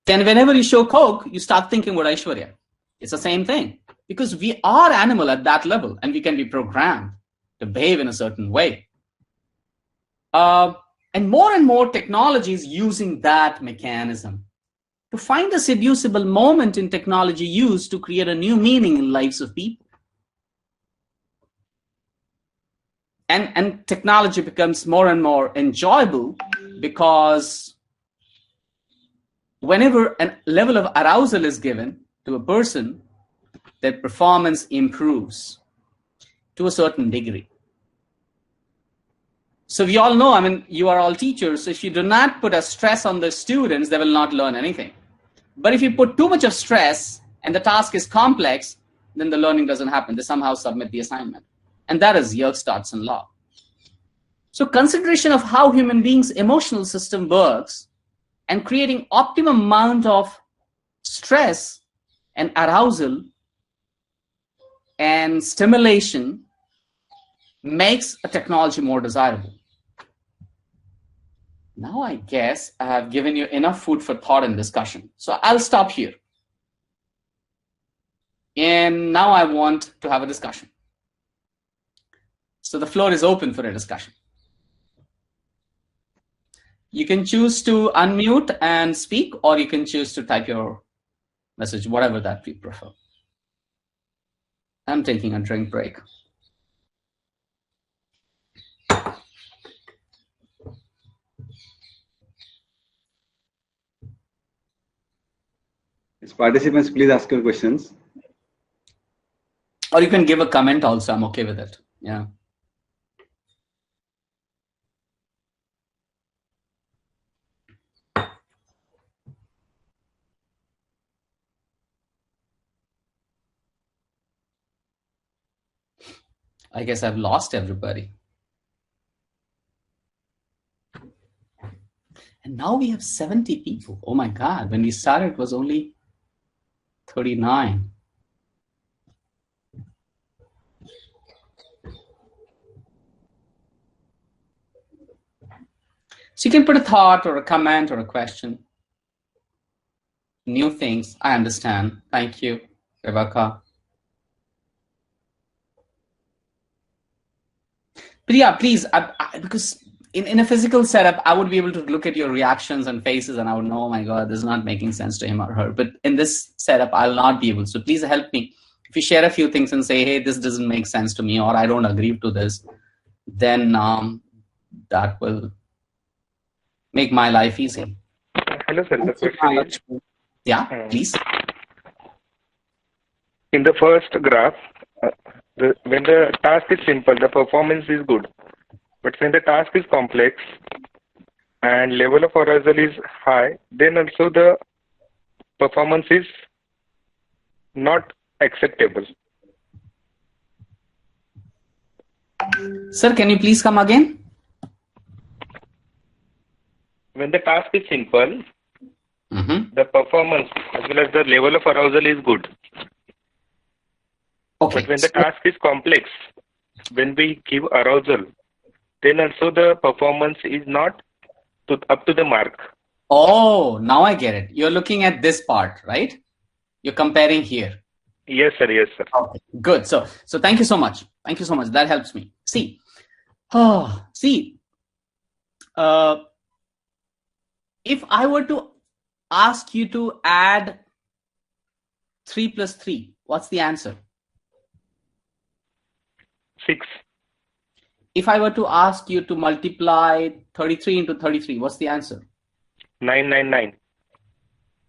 Then whenever you show Coke, you start thinking about Aishwarya. It's the same thing. Because we are animal at that level, and we can be programmed to behave in a certain way. And more technology is using that mechanism to find a seducible moment in technology used to create a new meaning in lives of people. And technology becomes more and more enjoyable because whenever a level of arousal is given to a person, their performance improves to a certain degree. So we all know, I mean, you are all teachers. If you do not put a stress on the students, they will not learn anything. But if you put too much of stress and the task is complex, then the learning doesn't happen. They somehow submit the assignment. And that is Yerkes-Dodson law. So consideration of how human beings' emotional system works and creating optimum amount of stress and arousal and stimulation makes a technology more desirable. Now I guess I have given you enough food for thought and discussion. So I'll stop here. And now I want to have a discussion. So the floor is open for a discussion. You can choose to unmute and speak, or you can choose to type your message, whatever that we prefer. I'm taking a drink break. Participants, please ask your questions. Or you can give a comment also. I'm okay with it. Yeah. I guess I've lost everybody. And now we have 70 people. Oh my God. When we started, it was only 39. So you can put a thought or a comment or a question. New things. I understand. Thank you, Rebecca. But yeah, please, because in a physical setup, I would be able to look at your reactions and faces and I would know, oh my God, this is not making sense to him or her. But in this setup, I'll not be able. So please help me. If you share a few things and say, hey, this doesn't make sense to me, or I don't agree to this, then that will make my life easy. Hello, sir. The question is, yeah, please. In the first graph, when the task is simple, the performance is good. But when the task is complex and level of arousal is high, then also the performance is not acceptable. Sir, can you please come again? When the task is simple, the performance as well as the level of arousal is good. Okay. But when the task is complex, when we give arousal, then also the performance is not up to the mark. Oh, now I get it. You're looking at this part, right? You're comparing here. Yes, sir. Yes, sir. Okay, good. So thank you so much. Thank you so much. That helps me. See, if I were to ask you to add 3 plus 3, what's the answer? 6. If I were to ask you to multiply 33 into 33, what's the answer? 999.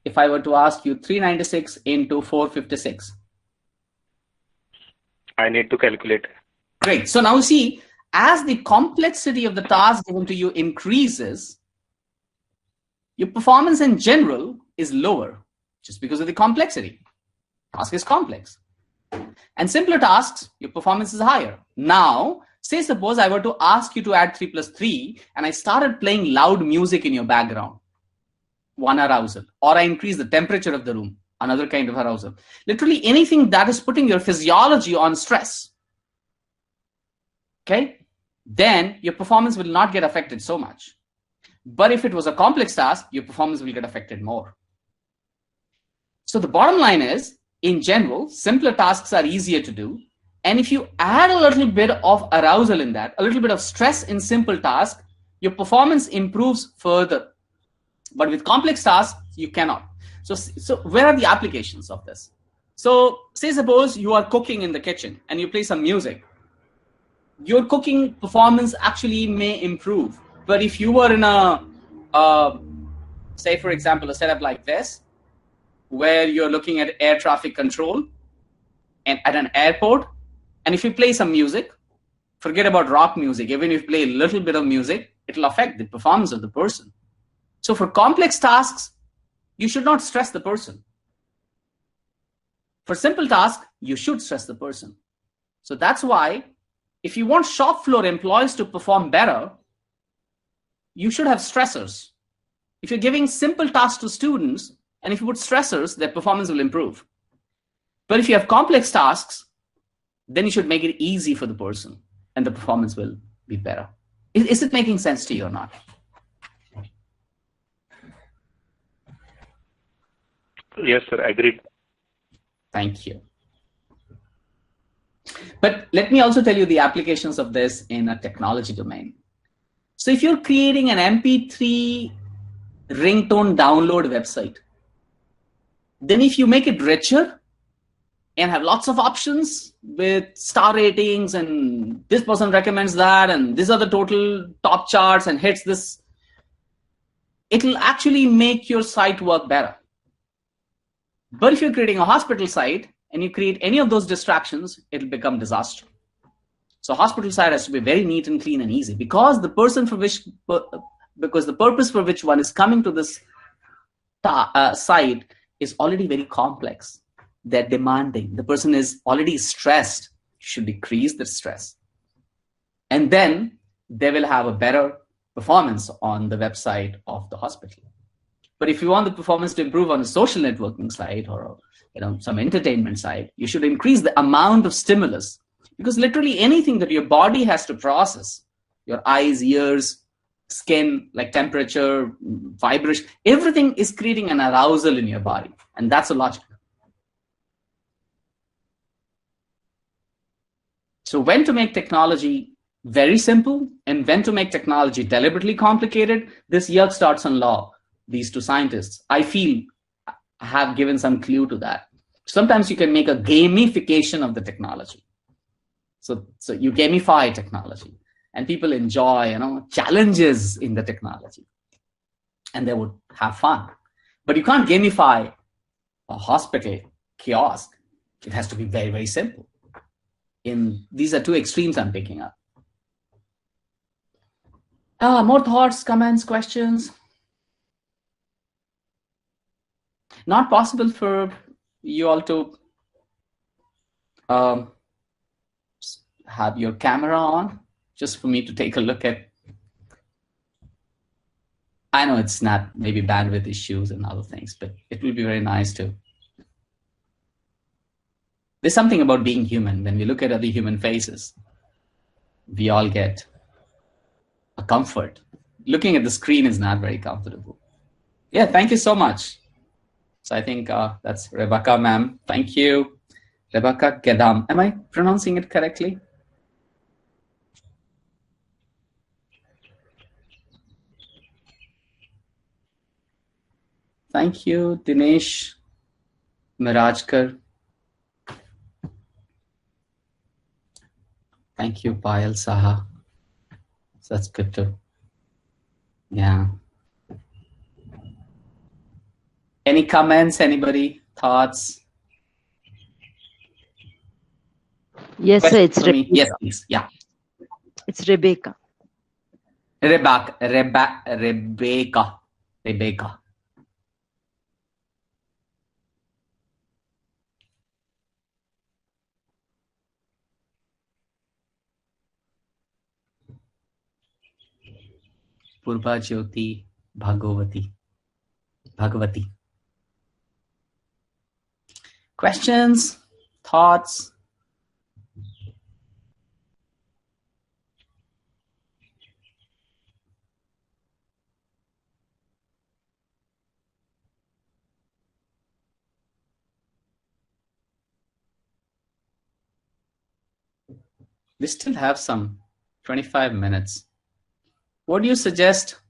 If I were to ask you 396 into 456? I need to calculate. Great. So now see, as the complexity of the task given to you increases, your performance in general is lower just because of the complexity. Task is complex. And simpler tasks, your performance is higher. Now, say suppose I were to ask you to add 3 plus 3 and I started playing loud music in your background, one arousal, or I increase the temperature of the room, another kind of arousal. Literally anything that is putting your physiology on stress, okay, then your performance will not get affected so much. But if it was a complex task, your performance will get affected more. So the bottom line is, in general, simpler tasks are easier to do. And if you add a little bit of arousal in that, a little bit of stress in simple tasks, your performance improves further. But with complex tasks, you cannot. So where are the applications of this? So say suppose you are cooking in the kitchen and you play some music. Your cooking performance actually may improve. But if you were in say for example, a setup like this, where you're looking at air traffic control and at an airport, and if you play some music, forget about rock music, even if you play a little bit of music, it'll affect the performance of the person. So for complex tasks, you should not stress the person. For simple tasks, you should stress the person. So that's why if you want shop floor employees to perform better, you should have stressors. If you're giving simple tasks to students, and if you put stressors, their performance will improve. But if you have complex tasks, then you should make it easy for the person, and the performance will be better. Is it making sense to you or not? Yes, sir. Agreed. Thank you. But let me also tell you the applications of this in a technology domain. So if you're creating an MP3 ringtone download website, then if you make it richer and have lots of options with star ratings and this person recommends that and these are the total top charts and hits this, it'll actually make your site work better. But if you're creating a hospital site and you create any of those distractions, it'll become disaster. So hospital site has to be very neat and clean and easy, because the purpose for which one is coming to this site is already very complex. They're demanding. The person is already stressed. You should decrease the stress. And then they will have a better performance on the website of the hospital. But if you want the performance to improve on a social networking site or some entertainment site, you should increase the amount of stimulus, because literally anything that your body has to process, your eyes, ears, skin, like temperature, vibration, everything is creating an arousal in your body. And that's the logic. So when to make technology very simple and when to make technology deliberately complicated, this Yerkes-Dodson law, these two scientists, I feel, have given some clue to that. Sometimes you can make a gamification of the technology. So you gamify technology and people enjoy, challenges in the technology and they would have fun. But you can't gamify a hospital kiosk. It has to be very, very simple. These are two extremes I'm picking up. More thoughts, comments, questions? Not possible for you all to have your camera on, just for me to take a look at. I know it's not maybe bandwidth issues and other things, but it will be very nice to. There's something about being human. When we look at other human faces, we all get a comfort. Looking at the screen is not very comfortable. Yeah, thank you so much. So I think that's Rebecca, ma'am. Thank you. Rebecca Gedam. Am I pronouncing it correctly? Thank you, Dinesh Mirajkar. Thank you, Payal Saha. So that's good too. Yeah. Any comments, anybody? Thoughts? Yes, sir, it's Rebecca. Yes, please. Yeah. It's Rebecca. Rebecca. Purva-Jyoti Bhagavati. Questions? Thoughts? We still have some 25 minutes. What do you suggest,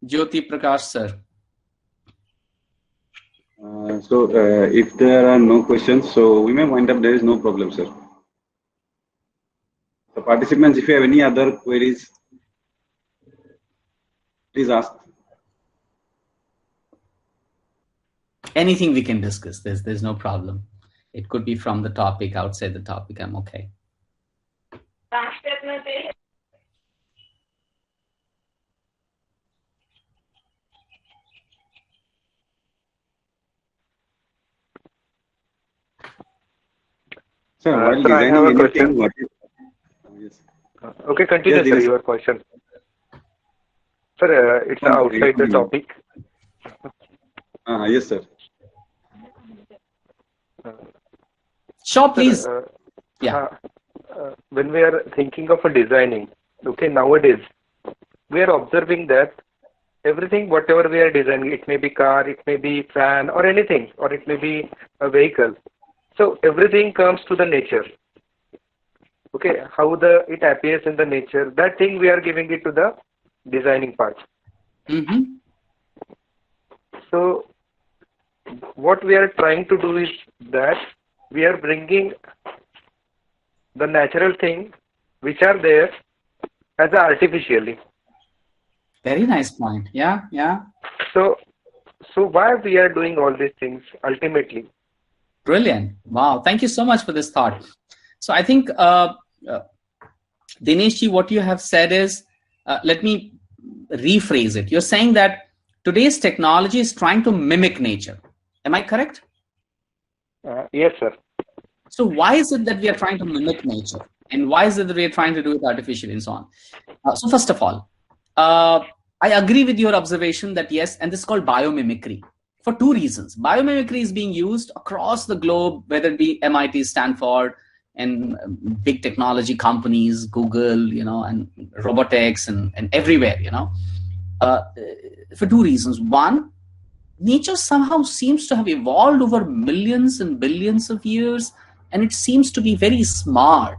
Jyoti Prakash sir? If there are no questions, so we may wind up. There is no problem, sir. So participants, if you have any other queries, please ask. Anything we can discuss. There's no problem. It could be from the topic, outside the topic. I'm okay. Sir, while sir, I have a anything, question. Yes. Okay, continue, Yes, sir, your question. Sir, it's outside the topic. Yes, sir. Sure, please. Sir, Yeah. When we are thinking of a designing, okay, nowadays, we are observing that everything, whatever we are designing, it may be car, it may be fan or anything, or it may be a vehicle. So everything comes to the nature. Okay, how it appears in the nature, that thing we are giving it to the designing part. Mm-hmm. So what we are trying to do is that we are bringing the natural thing which are there as a artificially. Very nice point. Yeah, yeah. So why we are doing all these things ultimately? Brilliant. Wow. Thank you so much for this thought. So I think, Dineshji, what you have said is, let me rephrase it. You're saying that today's technology is trying to mimic nature. Am I correct? Yes, sir. So why is it that we are trying to mimic nature? And why is it that we are trying to do it artificially and so on? So first of all, I agree with your observation that yes, and this is called biomimicry for two reasons. Biomimicry is being used across the globe, whether it be MIT, Stanford, and big technology companies, Google, and robotics and everywhere, for two reasons. One, nature somehow seems to have evolved over millions and billions of years, and it seems to be very smart,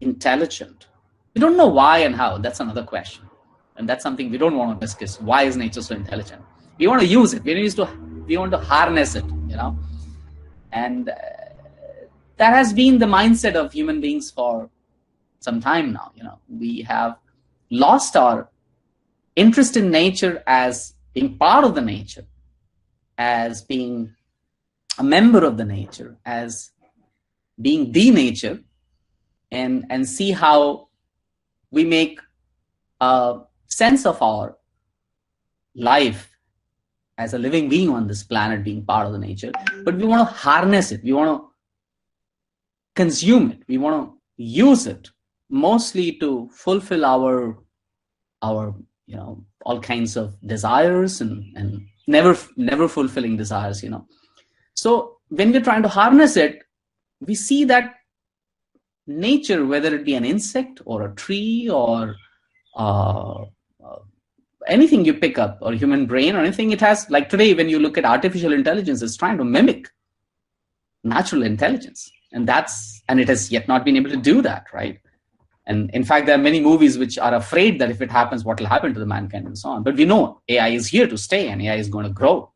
intelligent. We don't know why and how. That's another question. And that's something we don't want to discuss. Why is nature so intelligent? We want to use it. We want to harness it, And that has been the mindset of human beings for some time now. We have lost our interest in nature as being part of the nature, as being a member of the nature, as being the nature, and see how we make a sense of our life as a living being on this planet, being part of the nature. But we want to harness it. We want to consume it. We want to use it mostly to fulfill our all kinds of desires and never fulfilling desires. So when we're trying to harness it, we see that nature, whether it be an insect or a tree or anything you pick up, or human brain or anything, it has, like today when you look at artificial intelligence, it's trying to mimic natural intelligence, and it has yet not been able to do that, right? And in fact, there are many movies which are afraid that if it happens, what will happen to the mankind and so on. But we know AI is here to stay, and AI is going to grow.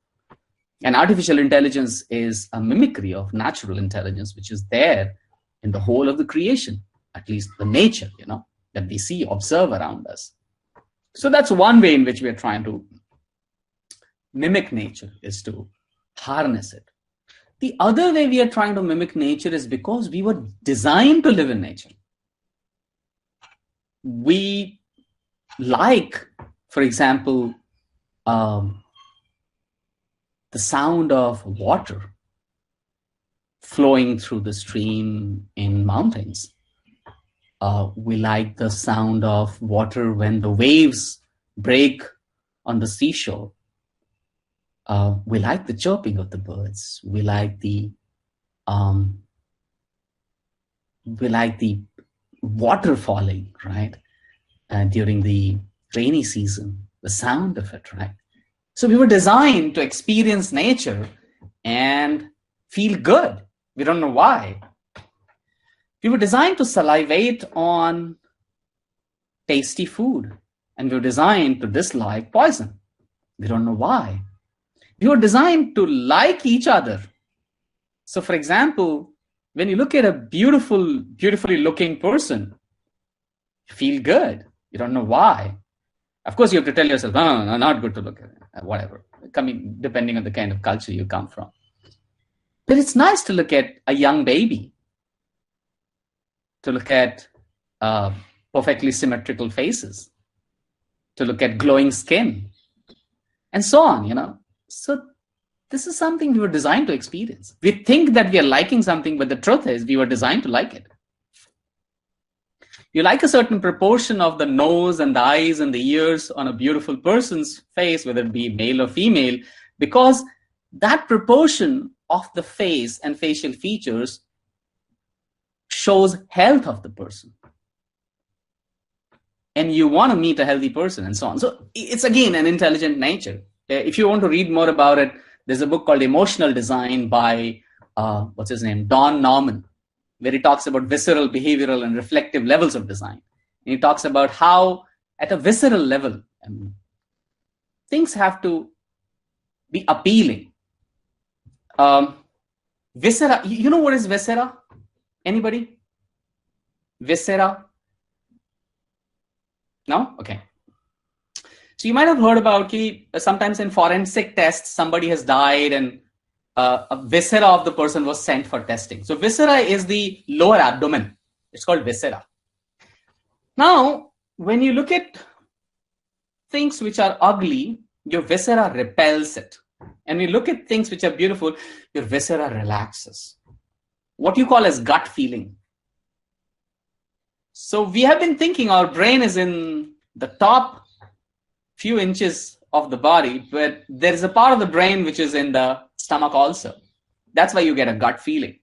And artificial intelligence is a mimicry of natural intelligence, which is there in the whole of the creation, at least the nature, that we see, observe around us. So that's one way in which we are trying to mimic nature, is to harness it. The other way we are trying to mimic nature is because we were designed to live in nature. We like, for example, the sound of water flowing through the stream in mountains. We like the sound of water when the waves break on the seashore. We like the chirping of the birds. We like the water falling, right? During the rainy season, the sound of it, right? So we were designed to experience nature and feel good. We don't know why. We were designed to salivate on tasty food, and we were designed to dislike poison. We don't know why. We were designed to like each other. So, for example, when you look at a beautifully looking person, you feel good. You don't know why. Of course, you have to tell yourself, no, not good to look at, whatever, depending on the kind of culture you come from. But it's nice to look at a young baby, to look at perfectly symmetrical faces, to look at glowing skin, and so on, So this is something we were designed to experience. We think that we are liking something, but the truth is we were designed to like it. You like a certain proportion of the nose and the eyes and the ears on a beautiful person's face, whether it be male or female, because that proportion of the face and facial features shows health of the person. And you want to meet a healthy person and so on. So it's again an intelligent nature. If you want to read more about it, there's a book called Emotional Design by, Don Norman. where he talks about visceral, behavioral, and reflective levels of design. And he talks about how, at a visceral level, things have to be appealing. Viscera, you know what is viscera? Anybody? Viscera? No? Okay. So you might have heard about sometimes in forensic tests, somebody has died and a viscera of the person was sent for testing. So viscera is the lower abdomen. It's called viscera. Now, when you look at things which are ugly, your viscera repels it. And when you look at things which are beautiful, your viscera relaxes. What you call as gut feeling. So we have been thinking our brain is in the top few inches of the body, but there is a part of the brain which is in the stomach also. That's why you get a gut feeling.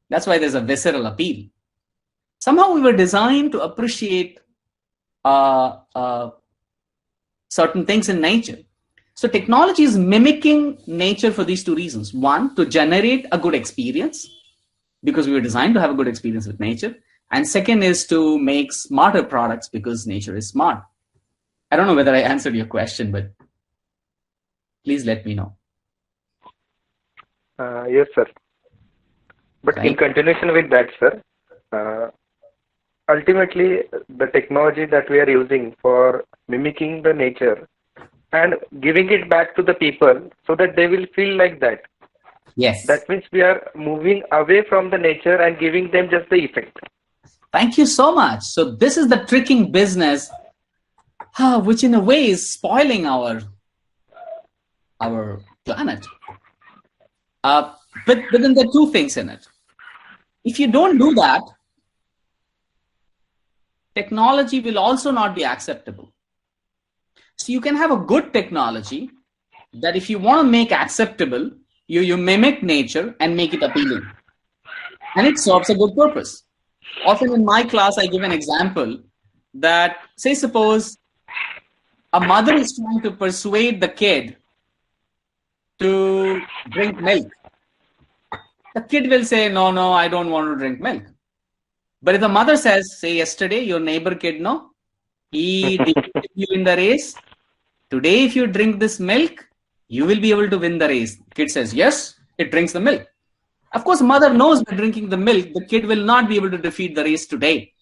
That's why there's a visceral appeal. Somehow we were designed to appreciate certain things in nature. So technology is mimicking nature for these two reasons. One, to generate a good experience, because we were designed to have a good experience with nature. And second is to make smarter products because nature is smart. I don't know whether I answered your question, but please let me know. Yes, sir. But in continuation with that, sir, ultimately the technology that we are using for mimicking the nature and giving it back to the people so that they will feel like that. Yes. That means we are moving away from the nature and giving them just the effect. Thank you so much. So this is the tricking business, which in a way is spoiling our planet. But then there are two things in it. If you don't do that, technology will also not be acceptable. So you can have a good technology that if you want to make acceptable, you mimic nature and make it appealing. And it serves a good purpose. Often in my class, I give an example that, say, suppose a mother is trying to persuade the kid to drink milk. The kid will say, no, I don't want to drink milk. But if the mother says, say yesterday, your neighbor kid, no, he defeated you in the race. Today, if you drink this milk, you will be able to win the race. Kid says, yes, it drinks the milk. Of course, mother knows by drinking the milk, the kid will not be able to defeat the race today.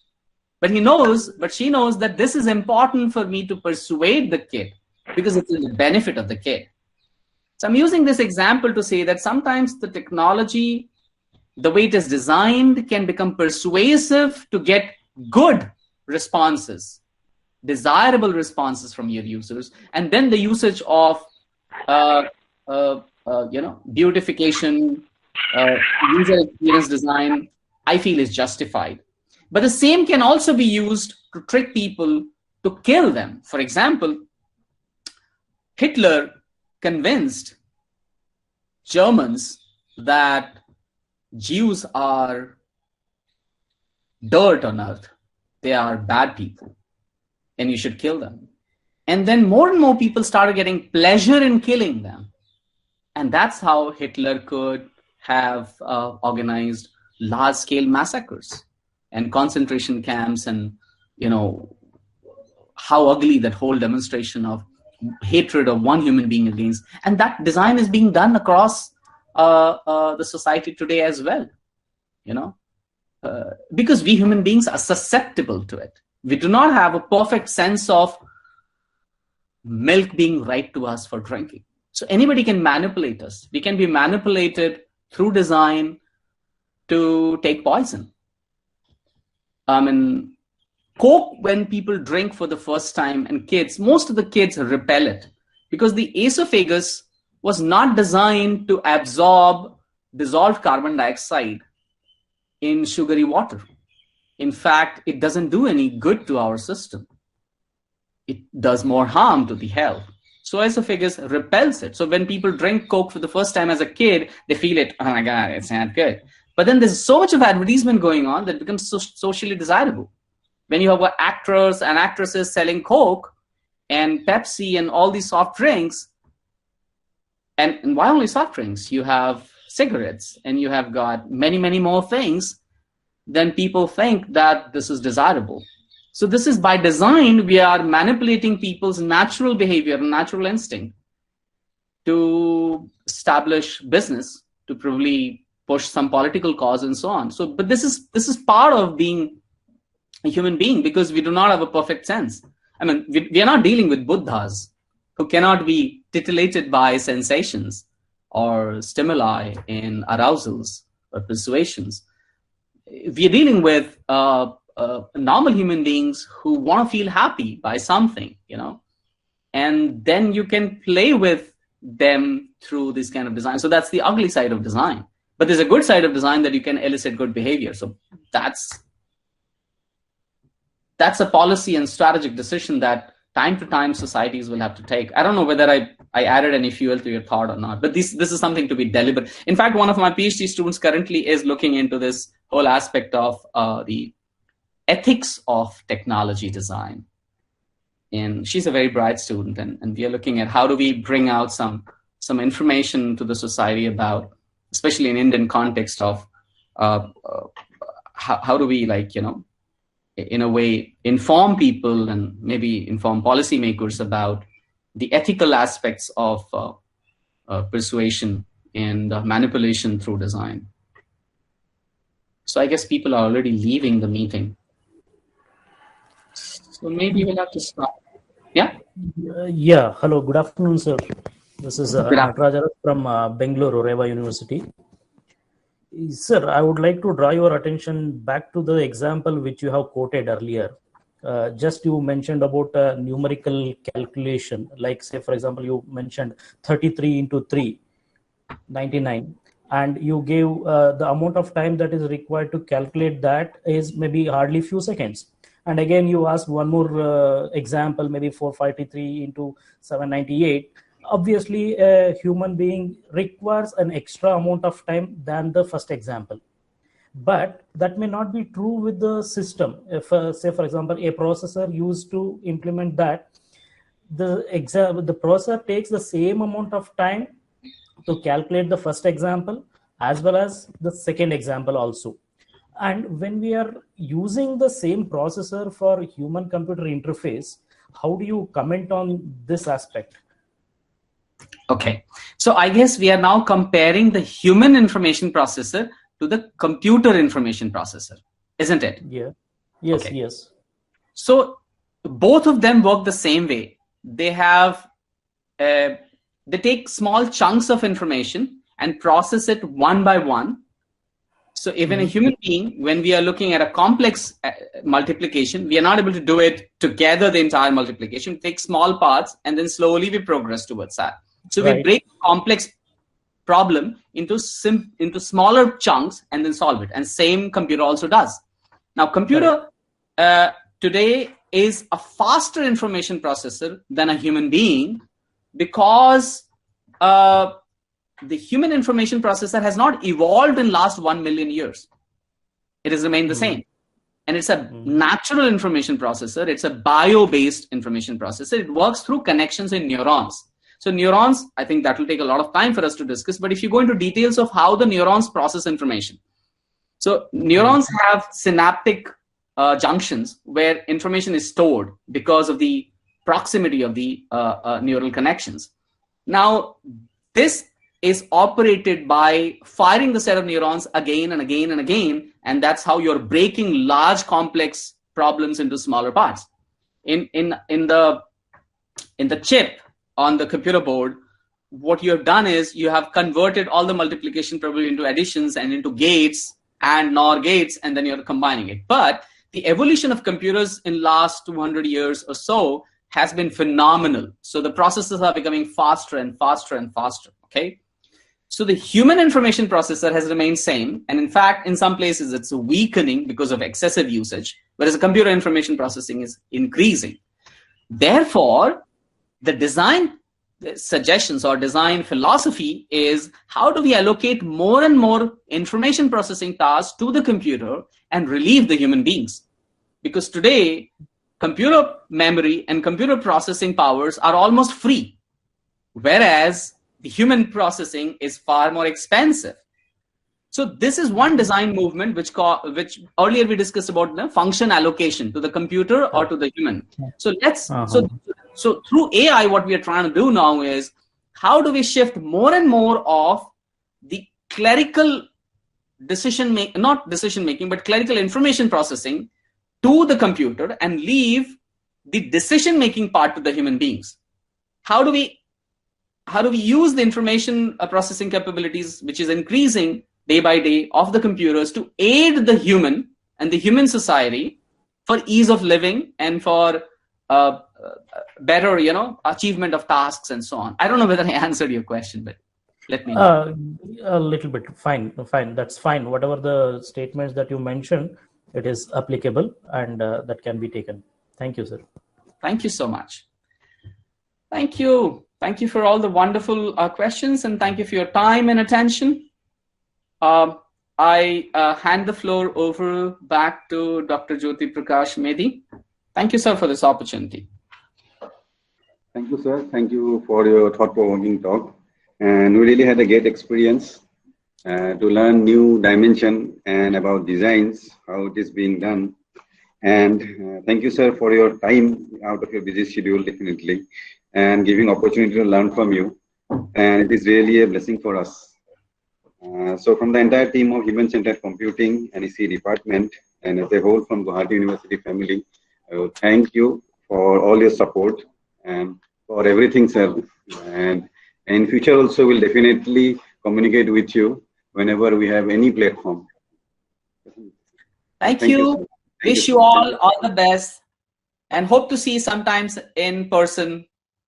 But she knows that this is important for me to persuade the kid because it's in the benefit of the kid. So I'm using this example to say that sometimes the technology, the way it is designed, can become persuasive to get good responses, desirable responses from your users. And then the usage of, beautification, user experience design, I feel is justified. But the same can also be used to trick people to kill them. For example, Hitler convinced Germans that Jews are dirt on earth. They are bad people and you should kill them. And then more and more people started getting pleasure in killing them. And that's how Hitler could have organized large-scale massacres and concentration camps, and how ugly that whole demonstration of hatred of one human being against. And that design is being done across the society today as well, because we human beings are susceptible to it. We do not have a perfect sense of milk being right to us for drinking. So anybody can manipulate us. We can be manipulated through design to take poison. Coke, when people drink for the first time, and kids, most of the kids repel it because the esophagus was not designed to absorb dissolved carbon dioxide in sugary water. In fact, it doesn't do any good to our system. It does more harm to the health. So esophagus repels it. So when people drink Coke for the first time as a kid, they feel it, oh my God, it's not good. But then there's so much of advertisement going on that becomes socially desirable. When you have actors and actresses selling Coke and Pepsi and all these soft drinks, and why only soft drinks? You have cigarettes and you have got many, many more things then people think that this is desirable. So this is by design, we are manipulating people's natural behavior and natural instinct to establish business, to probably push some political cause and so on. So, but this is part of being a human being, because we do not have a perfect sense. I mean, we are not dealing with Buddhas who cannot be titillated by sensations or stimuli in arousals or persuasions. We are dealing with normal human beings who want to feel happy by something, and then you can play with them through this kind of design. So that's the ugly side of design. But there's a good side of design, that you can elicit good behavior. So that's a policy and strategic decision that time to time societies will have to take. I don't know whether I added any fuel to your thought or not, but this is something to be deliberate. In fact, one of my PhD students currently is looking into this whole aspect of the ethics of technology design. And she's a very bright student, and we are looking at how do we bring out some information to the society about, especially in Indian context, of how do we, in a way, inform people and maybe inform policymakers about the ethical aspects of persuasion and manipulation through design. So I guess people are already leaving the meeting. So maybe we'll have to stop. Yeah? Yeah. Hello. Good afternoon, sir. This is Natarajan from Bangalore, Reva University. Sir, I would like to draw your attention back to the example which you have quoted earlier. Just you mentioned about numerical calculation, like say, for example, you mentioned 33 into 3, 99. And you gave the amount of time that is required to calculate that is maybe hardly few seconds. And again, you asked one more example, maybe 453 into 798. Obviously, a human being requires an extra amount of time than the first example. But that may not be true with the system. If, say, for example, a processor used to implement that, the processor takes the same amount of time to calculate the first example as well as the second example also. And when we are using the same processor for human-computer interface, how do you comment on this aspect? Okay, so I guess we are now comparing the human information processor to the computer information processor, isn't it? Yeah. Yes. Okay. Yes. So both of them work the same way. They have they take small chunks of information and process it one by one. So even a human being, when we are looking at a complex multiplication, we are not able to do it together, the entire multiplication. We take small parts and then slowly we progress towards that. So we break a complex problem into smaller chunks and then solve it. And same computer also does. Now computer today is a faster information processor than a human being, because the human information processor has not evolved in last 1 million years. It has remained the same. And it's a natural information processor. It's a bio-based information processor. It works through connections in neurons. So neurons, I think that will take a lot of time for us to discuss. But if you go into details of how the neurons process information. So neurons have synaptic junctions where information is stored because of the proximity of the neural connections. Now, this is operated by firing the set of neurons again and again and again, and that's how you're breaking large complex problems into smaller parts. In the chip on the computer board, what you have done is you have converted all the multiplication probably into additions and into gates and NOR gates, and then you're combining it. But the evolution of computers in last 200 years or so has been phenomenal. So the processes are becoming faster and faster and faster, okay? So the human information processor has remained same. And in fact, in some places, it's weakening because of excessive usage, whereas the computer information processing is increasing. Therefore, the design suggestions or design philosophy is how do we allocate more and more information processing tasks to the computer and relieve the human beings? Because today, computer memory and computer processing powers are almost free, whereas the human processing is far more expensive. So this is one design movement which earlier we discussed about the function allocation to the computer or to the human. So so through AI, what we are trying to do now is how do we shift more and more of the clerical not decision making, but clerical information processing to the computer and leave the decision making part to the human beings. How do we use the information processing capabilities, which is increasing day by day, of the computers to aid the human and the human society for ease of living and for better, achievement of tasks and so on. I don't know whether I answered your question, but let me know. A little bit. Fine. That's fine. Whatever the statements that you mentioned, it is applicable and that can be taken. Thank you, sir. Thank you so much. Thank you. Thank you for all the wonderful questions, and thank you for your time and attention. I hand the floor over back to Dr. Jyoti Prakash Medi. Thank you, sir, for this opportunity. Thank you, sir. Thank you for your thought-provoking talk. And we really had a great experience to learn new dimension and about designs, how it is being done. And thank you, sir, for your time out of your busy schedule, definitely, and giving opportunity to learn from you. And it is really a blessing for us. So from the entire team of Human-Centered Computing and EC department, and as a whole from Guwahati University family, I will thank you for all your support and for everything, sir. And in future also, we'll definitely communicate with you whenever we have any platform. Thank you. Wish you all the best, and hope to see you sometimes in person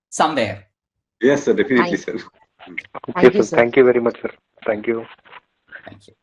somewhere. Yes, sir, definitely, sir. Thank you, sir. Thank you very much, sir. Thank you. Thank you.